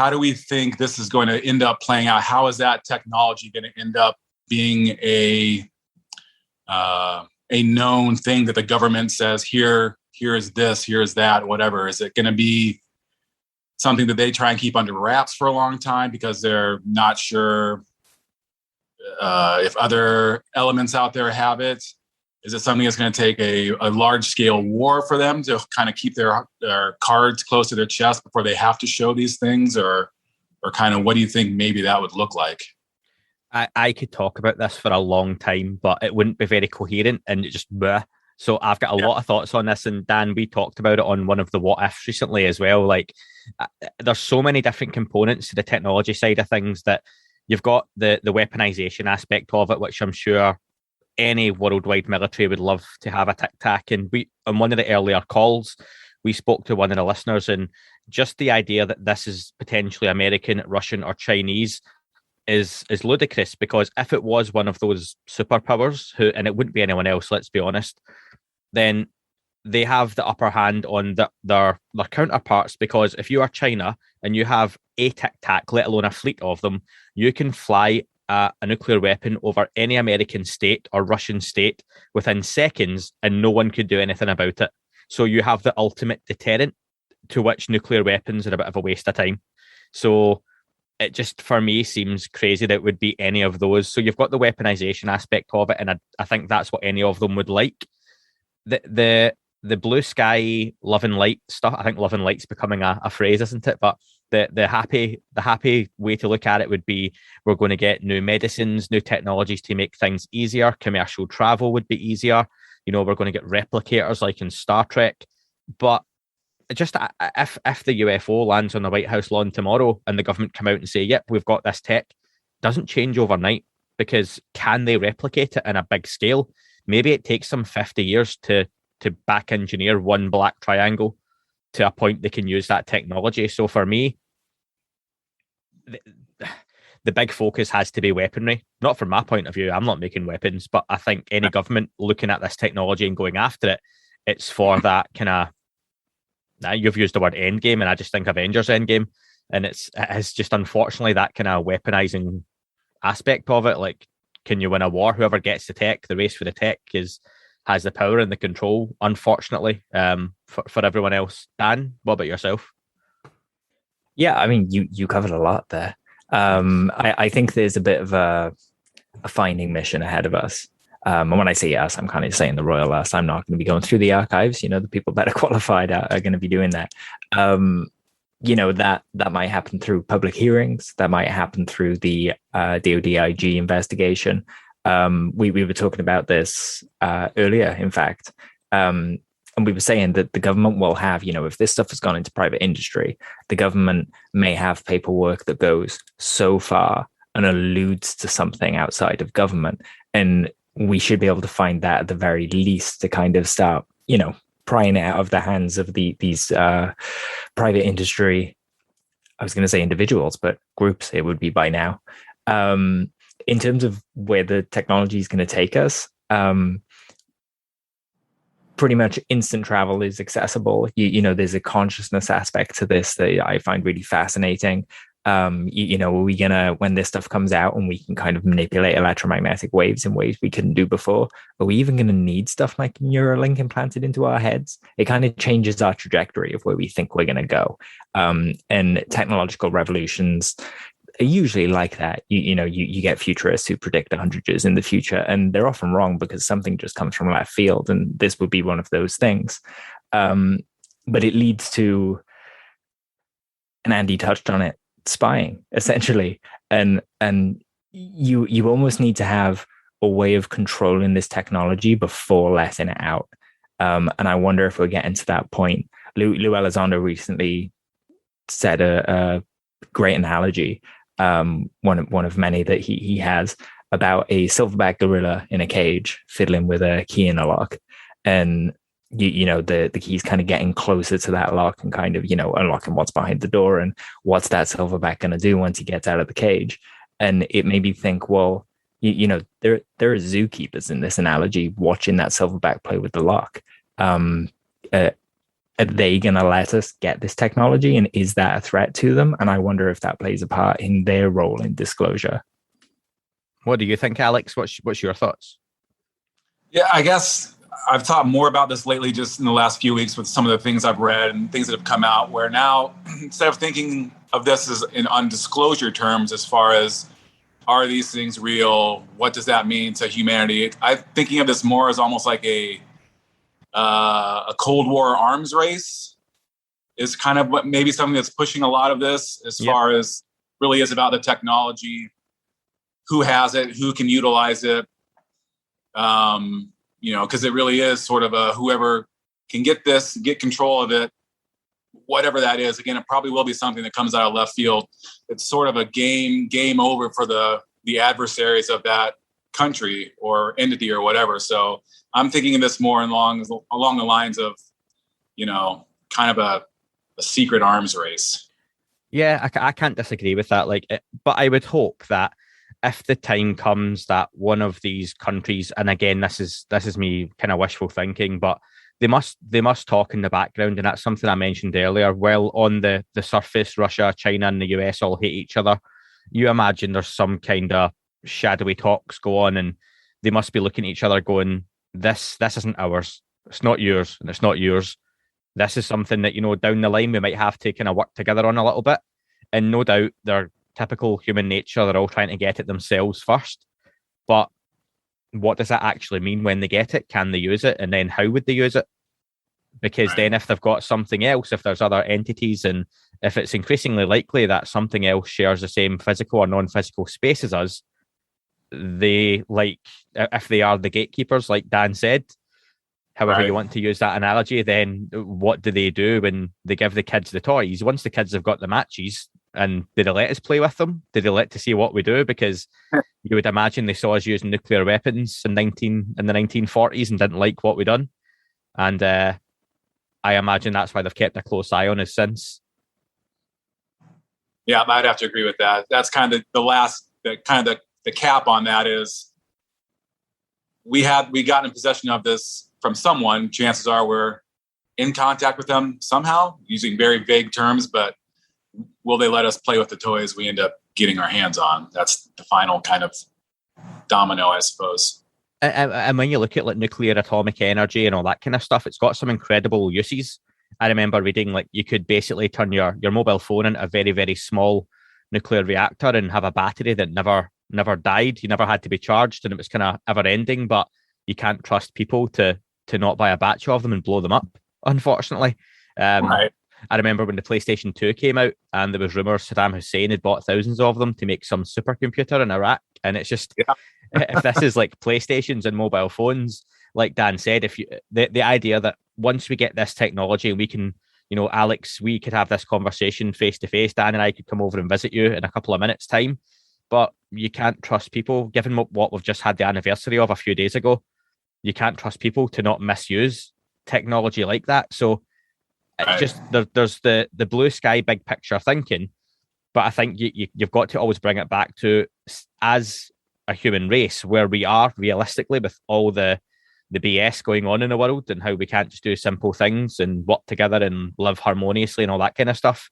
do we think this is going to end up playing out? How is that technology going to end up being a known thing that the government says, here is this, here is that, whatever? Is it going to be something that they try and keep under wraps for a long time because they're not sure if other elements out there have it? Is it something that's going to take a large-scale war for them to kind of keep their cards close to their chest before they have to show these things? Or kind of what do you think maybe that would look like? I could talk about this for a long time, but it wouldn't be very coherent and it just bleh. So I've got a lot of thoughts on this. And Dan, we talked about it on one of the what ifs recently as well. Like, there's so many different components to the technology side of things that you've got the weaponization aspect of it, which I'm sure any worldwide military would love to have a tic-tac. And we, on one of the earlier calls, we spoke to one of the listeners, and just the idea that this is potentially American, Russian, or Chinese is ludicrous, because if it was one of those superpowers, and it wouldn't be anyone else, let's be honest, then they have the upper hand on their counterparts. Because if you are China and you have a tic-tac, let alone a fleet of them, you can fly a nuclear weapon over any American state or Russian state within seconds, and no one could do anything about it. So you have the ultimate deterrent, to which nuclear weapons are a bit of a waste of time. So it just, for me, seems crazy that it would be any of those. So you've got the weaponization aspect of it, and I think that's what any of them would like. The blue sky love and light stuff, I think love and light's becoming a phrase, isn't it? But the happy way to look at it would be, we're going to get new medicines, new technologies to make things easier. Commercial travel would be easier. We're going to get replicators like in Star Trek. But just if the UFO lands on the White House lawn tomorrow and the government come out and say, yep, we've got this tech, doesn't change overnight, because can they replicate it in a big scale? Maybe it takes them 50 years to back engineer one black triangle to a point they can use that technology. So for me, the big focus has to be weaponry. Not from my point of view, I'm not making weapons, but I think any government looking at this technology and going after it, it's for that kind of, now you've used the word endgame, and I just think Avengers Endgame, and it's just unfortunately that kind of weaponizing aspect of it. Like, can you win a war? Whoever gets the tech, the race for the tech has the power and the control, unfortunately, for everyone else. Dan, what about yourself? Yeah, I mean, you covered a lot there. I think there's a bit of a finding mission ahead of us. And when I say us, I'm kind of saying the royal us. I'm not going to be going through the archives. The people that are qualified are going to be doing that. That might happen through public hearings. That might happen through the DOD-IG investigation. We were talking about this earlier, in fact. And we were saying that the government will have, if this stuff has gone into private industry, the government may have paperwork that goes so far and alludes to something outside of government. And we should be able to find that at the very least to kind of start, prying it out of the hands of these private industry. I was going to say individuals, but groups it would be by now. In terms of where the technology is going to take us, pretty much instant travel is accessible. There's a consciousness aspect to this that I find really fascinating. Are we gonna, when this stuff comes out and we can kind of manipulate electromagnetic waves in ways we couldn't do before, are we even gonna need stuff like Neuralink implanted into our heads? It kind of changes our trajectory of where we think we're gonna go. And technological revolutions are usually like that. You get futurists who predict 100 years in the future, and they're often wrong because something just comes from left field, and this would be one of those things. But it leads to, and Andy touched on it, spying essentially, and you almost need to have a way of controlling this technology before letting it out. And I wonder if we're getting to that point. Lou Elizondo recently said a great analogy, one of many that he has, about a silverback gorilla in a cage fiddling with a key in a lock, and the key's kind of getting closer to that lock and kind of, unlocking what's behind the door, and what's that silverback going to do once he gets out of the cage. And it made me think, well, there are zookeepers in this analogy watching that silverback play with the lock. Are they going to let us get this technology, and is that a threat to them? And I wonder if that plays a part in their role in disclosure. What do you think, Alex? What's your thoughts? Yeah, I guess I've thought more about this lately, just in the last few weeks, with some of the things I've read and things that have come out, where now, instead of thinking of this as in undisclosure terms, as far as, are these things real? What does that mean to humanity? I'm thinking of this more as almost like a Cold War arms race is kind of what maybe something that's pushing a lot of this, as far as really is about the technology, who has it, who can utilize it. Because it really is sort of a whoever can get this, get control of it, whatever that is. Again, it probably will be something that comes out of left field. It's sort of a game over for the adversaries of that country or entity or whatever. So I'm thinking of this more along the lines of, kind of a secret arms race. Yeah, I can't disagree with that. But I would hope that if the time comes that one of these countries, and again, this is me kind of wishful thinking, but they must talk in the background, and that's something I mentioned earlier. Well, on the surface, Russia, China, and the US all hate each other. You imagine there's some kind of shadowy talks go on, and they must be looking at each other going, this isn't ours, it's not yours, and it's not yours. This is something that, down the line we might have to kind of work together on a little bit. And no doubt they're typical human nature. They're all trying to get it themselves first. But what does that actually mean when they get it? Can they use it? And then how would they use it? Because then if they've got something else, if there's other entities, and if it's increasingly likely that something else shares the same physical or non-physical space as us, they, like, if they are the gatekeepers, like Dan said, however you want to use that analogy, then what do they do when they give the kids the toys? Once the kids have got the matches, and did they let us play with them? Did they let to see what we do? Because you would imagine they saw us using nuclear weapons in the 1940s and didn't like what we done. And I imagine that's why they've kept a close eye on us since. Yeah, I'd have to agree with that. That's kind of the cap on that is we got in possession of this from someone. Chances are we're in contact with them somehow, using very vague terms, but will they let us play with the toys we end up getting our hands on? That's the final kind of domino, I suppose. And when you look at like nuclear atomic energy and all that kind of stuff, it's got some incredible uses. I remember reading, like, you could basically turn your mobile phone into a very, very small nuclear reactor and have a battery that never died. You never had to be charged, and it was kind of ever ending. But you can't trust people to not buy a batch of them and blow them up, unfortunately. Right. I remember when the PlayStation 2 came out, and there was rumors Saddam Hussein had bought thousands of them to make some supercomputer in Iraq. And it's just, if this is like PlayStations and mobile phones, like Dan said, if you the idea that once we get this technology, we can, Alex, we could have this conversation face to face. Dan and I could come over and visit you in a couple of minutes' time. But you can't trust people, given what we've just had the anniversary of a few days ago. You can't trust people to not misuse technology like that. So it's just there's the blue sky big picture thinking, but I think you've got to always bring it back to, as a human race, where we are realistically with all the BS going on in the world, and how we can't just do simple things and work together and live harmoniously and all that kind of stuff.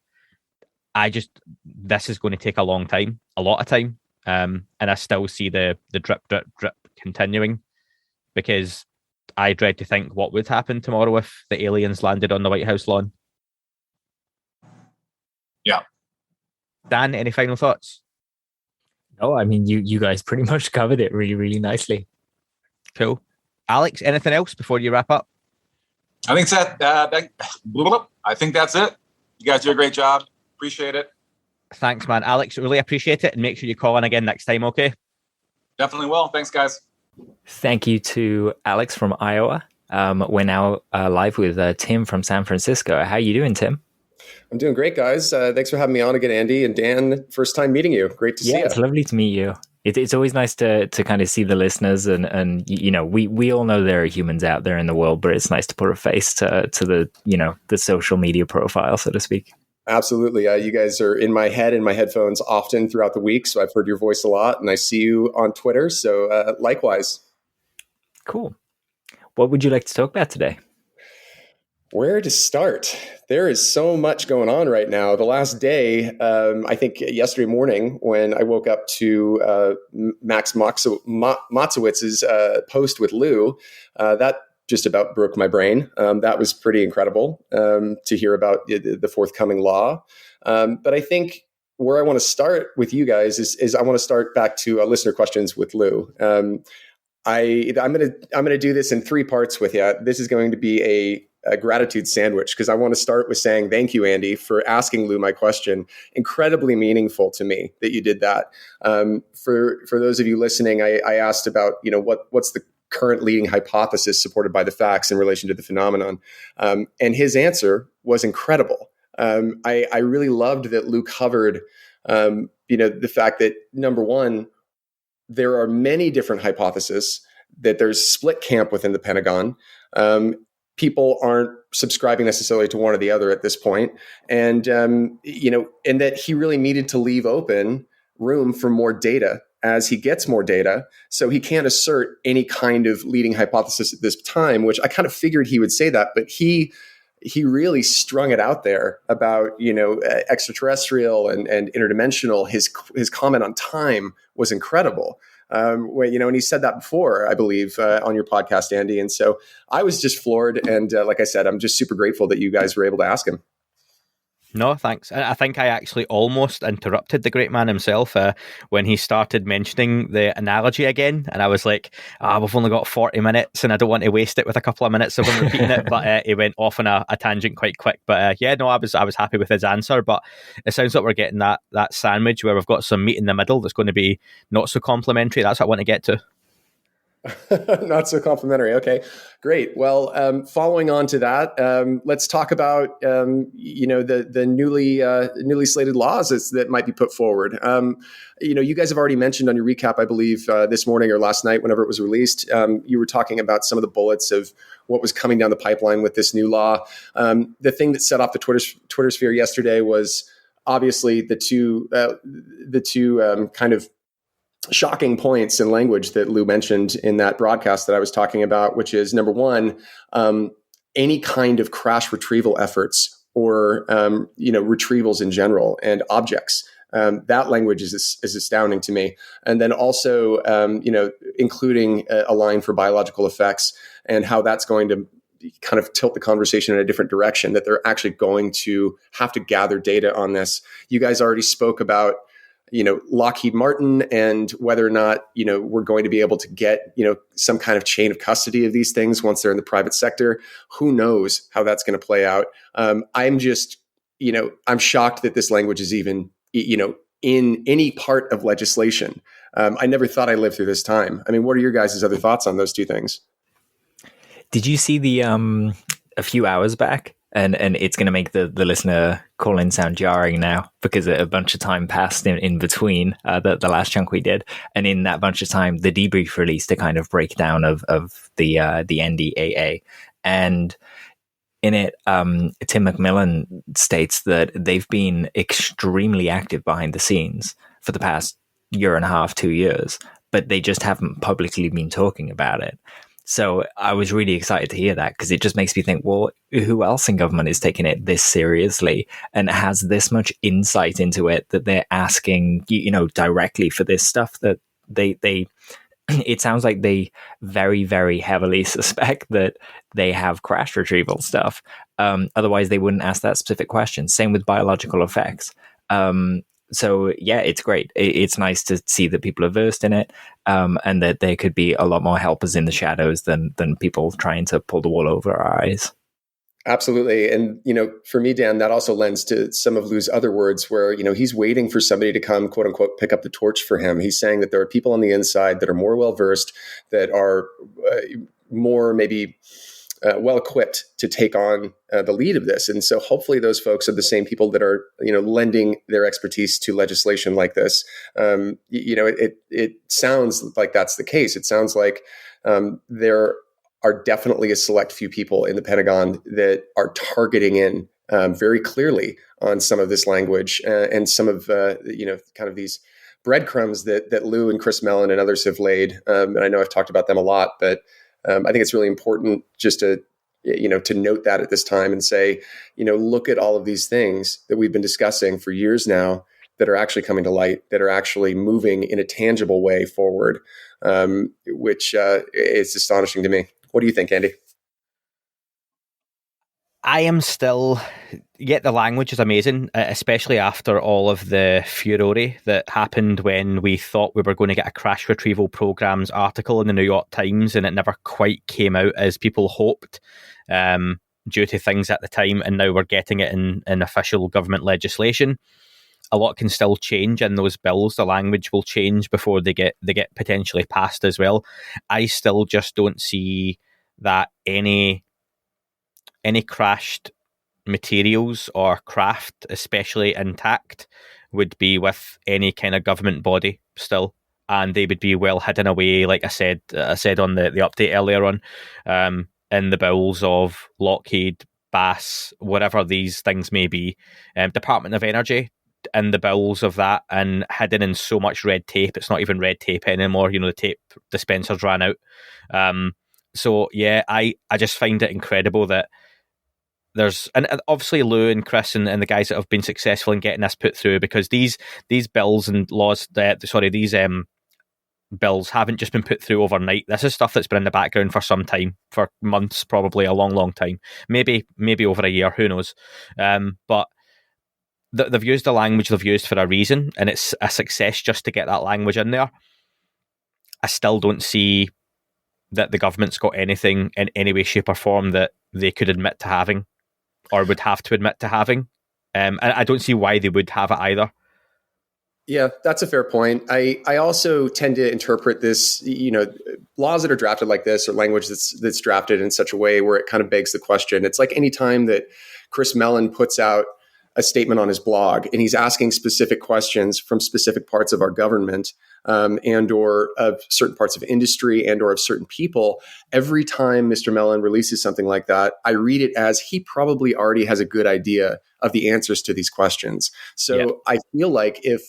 This is going to take a long time, a lot of time, and I still see the drip continuing, because I dread to think what would happen tomorrow if the aliens landed on the White House lawn. Yeah. Dan, any final thoughts? No, I mean, you guys pretty much covered it really, really nicely. Cool. Alex, anything else before you wrap up? I think I think that's it. You guys do a great job. Appreciate it. Thanks, man. Alex, really appreciate it, and make sure you call in again next time, okay? Definitely will. Thanks, guys. Thank you to Alex from Iowa. We're now live with Tim from San Francisco. How you doing, Tim? I'm doing great, guys. Thanks for having me on again, Andy and Dan. First time meeting you. Great to see you. Yeah, it's lovely to meet you. It's always nice to kind of see the listeners, and we all know there are humans out there in the world, but it's nice to put a face to the the social media profile, so to speak. Absolutely. You guys are in my head, in my headphones often throughout the week. So I've heard your voice a lot, and I see you on Twitter. So likewise. Cool. What would you like to talk about today? Where to start? There is so much going on right now. The last day, I think yesterday morning, when I woke up to Max Motzowitz's post with Lou, that just about broke my brain. That was pretty incredible to hear about the forthcoming law. But I think where I want to start with you guys is I want to start back to listener questions with Lou. I'm gonna do this in 3 parts with you. This is going to be a gratitude sandwich, because I want to start with saying thank you, Andy, for asking Lou my question. Incredibly meaningful to me that you did that. For those of you listening, I asked about what's the current leading hypothesis supported by the facts in relation to the phenomenon, and his answer was incredible. I really loved that Lou covered the fact that, number one, there are many different hypotheses, that there's split camp within the Pentagon. People aren't subscribing necessarily to one or the other at this point. And that he really needed to leave open room for more data as he gets more data. So he can't assert any kind of leading hypothesis at this time, which I kind of figured he would say that, but he really strung it out there about, extraterrestrial and interdimensional. His comment on time was incredible. And he said that before, I believe, on your podcast, Andy. And so I was just floored. And like I said, I'm just super grateful that you guys were able to ask him. No, thanks. I think I actually almost interrupted the great man himself when he started mentioning the analogy again. And I was like, we've only got 40 minutes and I don't want to waste it with a couple of minutes of him repeating it. But he went off on a tangent quite quick. But yeah, no, I was happy with his answer. But it sounds like we're getting that sandwich where we've got some meat in the middle that's going to be not so complimentary. That's what I want to get to. Not so complimentary. Okay, great. Well, following on to that, let's talk about the newly slated laws that might be put forward. You guys have already mentioned on your recap, I believe, this morning or last night, whenever it was released, you were talking about some of the bullets of what was coming down the pipeline with this new law. The thing that set off the Twitter sphere yesterday was obviously the two kind of shocking points in language that Lou mentioned in that broadcast that I was talking about, which is number one, any kind of crash retrieval efforts or retrievals in general and objects. That language is astounding to me. And then also, including a line for biological effects and how that's going to kind of tilt the conversation in a different direction, that they're actually going to have to gather data on this. You guys already spoke about Lockheed Martin and whether or not, we're going to be able to get, some kind of chain of custody of these things once they're in the private sector. Who knows how that's going to play out? I'm just, I'm shocked that this language is even, in any part of legislation. I never thought I lived through this time. I mean, what are your guys' other thoughts on those two things? Did you see the, a few hours back? And it's going to make the listener call-in sound jarring now because a bunch of time passed in between the last chunk we did. And in that bunch of time, the debrief released a kind of breakdown of the NDAA. And in it, Tim McMillan states that they've been extremely active behind the scenes for the past year and a half, 2 years, but they just haven't publicly been talking about it. So I was really excited to hear that because it just makes me think, well, who else in government is taking it this seriously and has this much insight into it that they're asking, directly for this stuff that they it sounds like they very, very heavily suspect that they have crash retrieval stuff. Otherwise, they wouldn't ask that specific question. Same with biological effects. So yeah, it's great. It's nice to see that people are versed in it, and that there could be a lot more helpers in the shadows than people trying to pull the wool over our eyes. Absolutely. And, for me, Dan, that also lends to some of Lou's other words where, he's waiting for somebody to come, quote unquote, pick up the torch for him. He's saying that there are people on the inside that are more well-versed, that are more maybe well-equipped to take on the lead of this. And so hopefully those folks are the same people that are, lending their expertise to legislation like this. It sounds like that's the case. It sounds like there are definitely a select few people in the Pentagon that are targeting in very clearly on some of this language and some of, kind of these breadcrumbs that Lou and Chris Mellon and others have laid. And I know I've talked about them a lot, but I think it's really important just to note that at this time and say, look at all of these things that we've been discussing for years now that are actually coming to light, that are actually moving in a tangible way forward, which is astonishing to me. What do you think, Andy? I am still, yet the language is amazing, especially after all of the furore that happened when we thought we were going to get a crash retrieval programs article in the New York Times, and it never quite came out as people hoped due to things at the time, and now we're getting it in official government legislation. A lot can still change in those bills. The language will change before they get potentially passed as well. I still just don't see that any crashed materials or craft, especially intact, would be with any kind of government body still, and they would be well hidden away, like I said on the update earlier on, in the bowels of Lockheed, Bass, whatever these things may be, Department of Energy, in the bowels of that, and hidden in so much red tape. It's not even red tape anymore. The tape dispensers ran out. So yeah, I just find it incredible that there's, and obviously Lou and Chris and the guys that have been successful in getting this put through, because these bills and laws, these bills haven't just been put through overnight. This is stuff that's been in the background for some time, for months, probably a long, long time, maybe over a year, who knows. But they've used the language they've used for a reason, and it's a success just to get that language in there. I still don't see that the government's got anything in any way, shape or form that they could admit to having or would have to admit to having. And I don't see why they would have it either. Yeah, that's a fair point. I also tend to interpret this, laws that are drafted like this or language that's drafted in such a way where it kind of begs the question. It's like any time that Chris Mellon puts out a statement on his blog and he's asking specific questions from specific parts of our government and or of certain parts of industry and or of certain people. Every time Mr. Mellon releases something like that, I read it as he probably already has a good idea of the answers to these questions. So I feel like if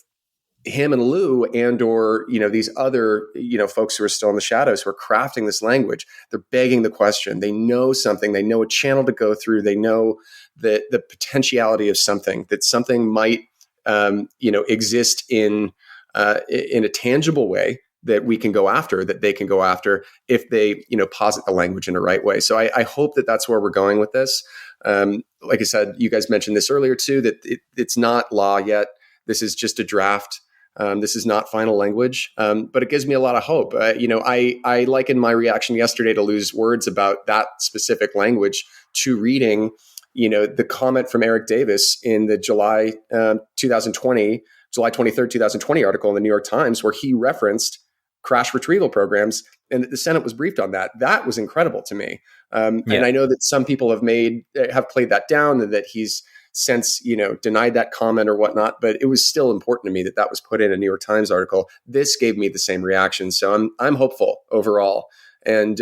him and Lou and or these other folks who are still in the shadows who are crafting this language, they're begging the question. They know something. They know a channel to go through. They know the potentiality of something, that something might exist in a tangible way that we can go after, that they can go after if they posit the language in the right way. So I hope that that's where we're going with this. Like I said, you guys mentioned this earlier too, that it's not law yet. This is just a draft. This is not final language, but it gives me a lot of hope. I likened my reaction yesterday to Lou's words about that specific language to reading, the comment from Eric Davis in the July 23rd, 2020 article in the New York Times, where he referenced crash retrieval programs and that the Senate was briefed on that. That was incredible to me. And I know that some people have played that down and that he's since denied that comment or whatnot, but it was still important to me that was put in a New York Times article. This gave me the same reaction, so I'm hopeful overall, and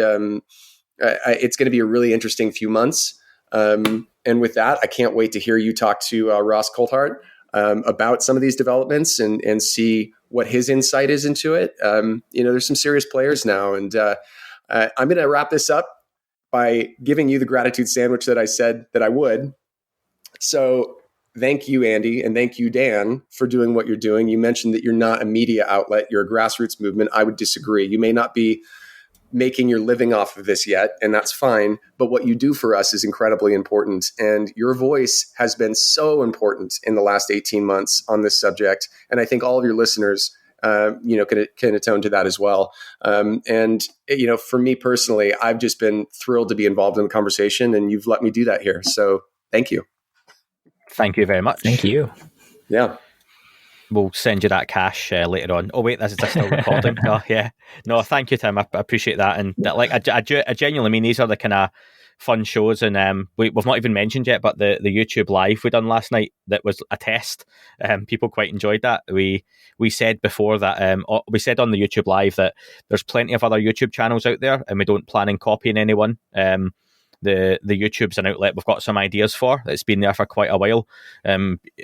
it's going to be a really interesting few months. And with that, I can't wait to hear you talk to Ross Coulthart about some of these developments and see what his insight is into it. There's some serious players now, and I'm going to wrap this up by giving you the gratitude sandwich that I said that I would. So thank you, Andy, and thank you, Dan, for doing what you're doing. You mentioned that you're not a media outlet. You're a grassroots movement. I would disagree. You may not be making your living off of this yet, and that's fine. But what you do for us is incredibly important. And your voice has been so important in the last 18 months on this subject. And I think all of your listeners can atone to that as well. For me personally, I've just been thrilled to be involved in the conversation, and you've let me do that here. So thank you. Thank you very much. Thank you. Yeah. We'll send you that cash later on. Oh, wait, this is still recording. Oh, yeah. No, thank you, Tim. I appreciate that. And I genuinely mean, these are the kind of fun shows. And we've not even mentioned yet, but the YouTube live we done last night, that was a test. People quite enjoyed that. We said before that, we said on the YouTube live that there's plenty of other YouTube channels out there, and we don't plan on copying anyone. The YouTube's an outlet we've got some ideas for. It's been there for quite a while.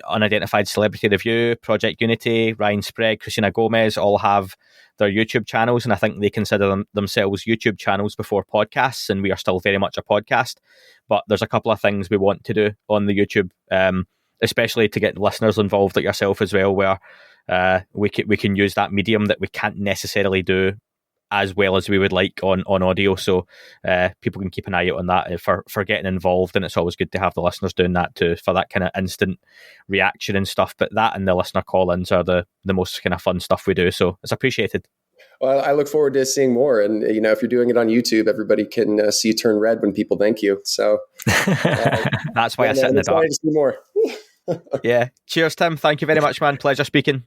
Unidentified Celebrity Review, Project Unity, Ryan Sprague, Christina Gomez all have their YouTube channels, and I think they consider themselves YouTube channels before podcasts, and we are still very much a podcast. But there's a couple of things we want to do on the YouTube, especially to get listeners involved like yourself as well, where we can use that medium that we can't necessarily do as well as we would like on audio. So people can keep an eye out on that for getting involved, and it's always good to have the listeners doing that too, for that kind of instant reaction and stuff. But that and the listener call-ins are the most kind of fun stuff we do, so it's appreciated. Well, I look forward to seeing more, and if you're doing it on YouTube, everybody can see you turn red when people thank you. So that's why I sit in the dark. To see more. Yeah. Cheers, Tim. Thank you very much, man. Pleasure speaking.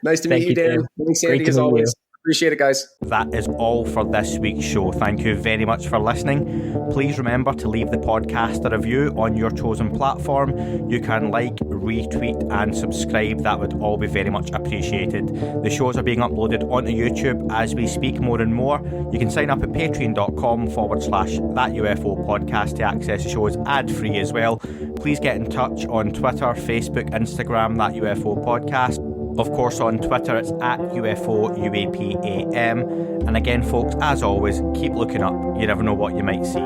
Nice to meet you, Dan. Thanks, Andy, as always. Appreciate it, guys. That is all for this week's show. Thank you very much for listening. Please remember to leave the podcast a review on your chosen platform. You can like, retweet and subscribe. That would all be very much appreciated. The shows are being uploaded onto YouTube as we speak more and more. You can sign up at patreon.com/That UFO podcast to access the shows ad-free as well. Please get in touch on Twitter, Facebook, Instagram, That UFO podcast. Of course, on Twitter, it's at UFO UAPAM. And again, folks, as always, keep looking up. You never know what you might see.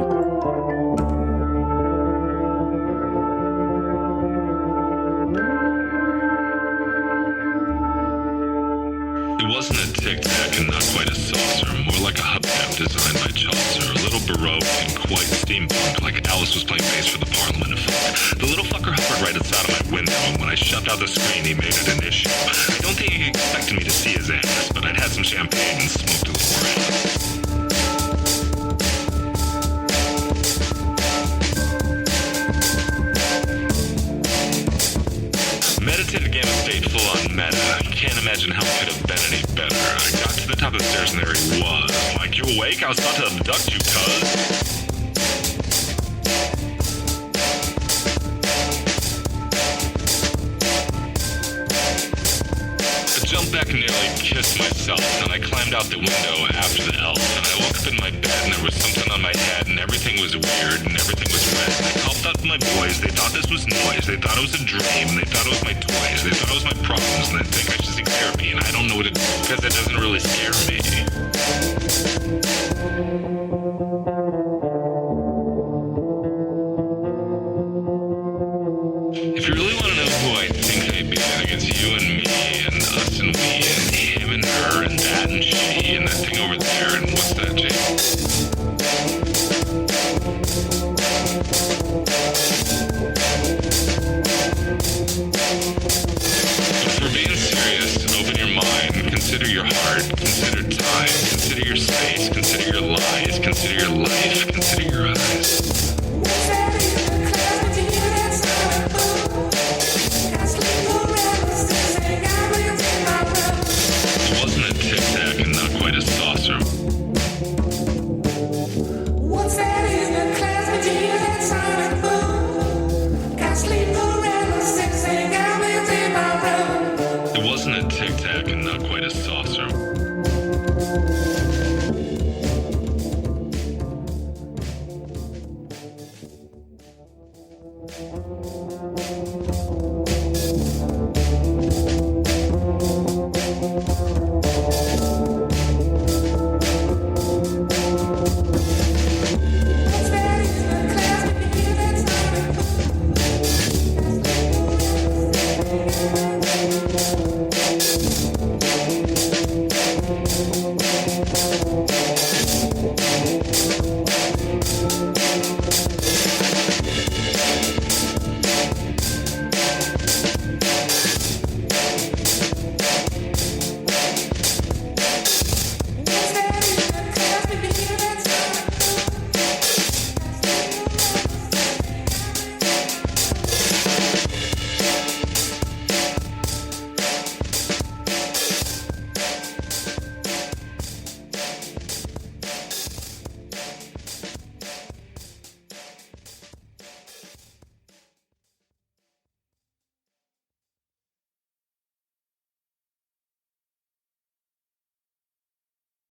It wasn't a tic-tac and not quite a saucer, more like a hubcap designed by Chaucer, a little Baroque and quite steampunk, like Alice was playing bass for the Parliament of Folk. The little fucker hovered right outside of my window, and when I shoved out the screen, he made it an issue. I don't think he expected me to see his ass, but I'd had some champagne and smoked a little around. Meditative gamma state full on meta. Can't imagine how it could have been any better. I got to the top of the stairs and there he was. Like, you awake? I was about to abduct you, cuz. I jumped back and nearly kissed myself, and I climbed out the window after the elf, and I woke up in my bed and there was something on my head and everything was weird and everything was red. I called out to my boys, they thought this was noise, they thought it was a dream, they thought it was my toys, they thought it was my problems, and they think I should seek therapy, and I don't know what to do because it doesn't really scare me. If you really want to know who I think I be, I think it's you and me and us and we and him and her and that and she and that thing over there and what's that, Jake? But if we're being serious, open your mind, consider your heart, consider time, consider your space, consider your lies, consider your life, consider your eyes.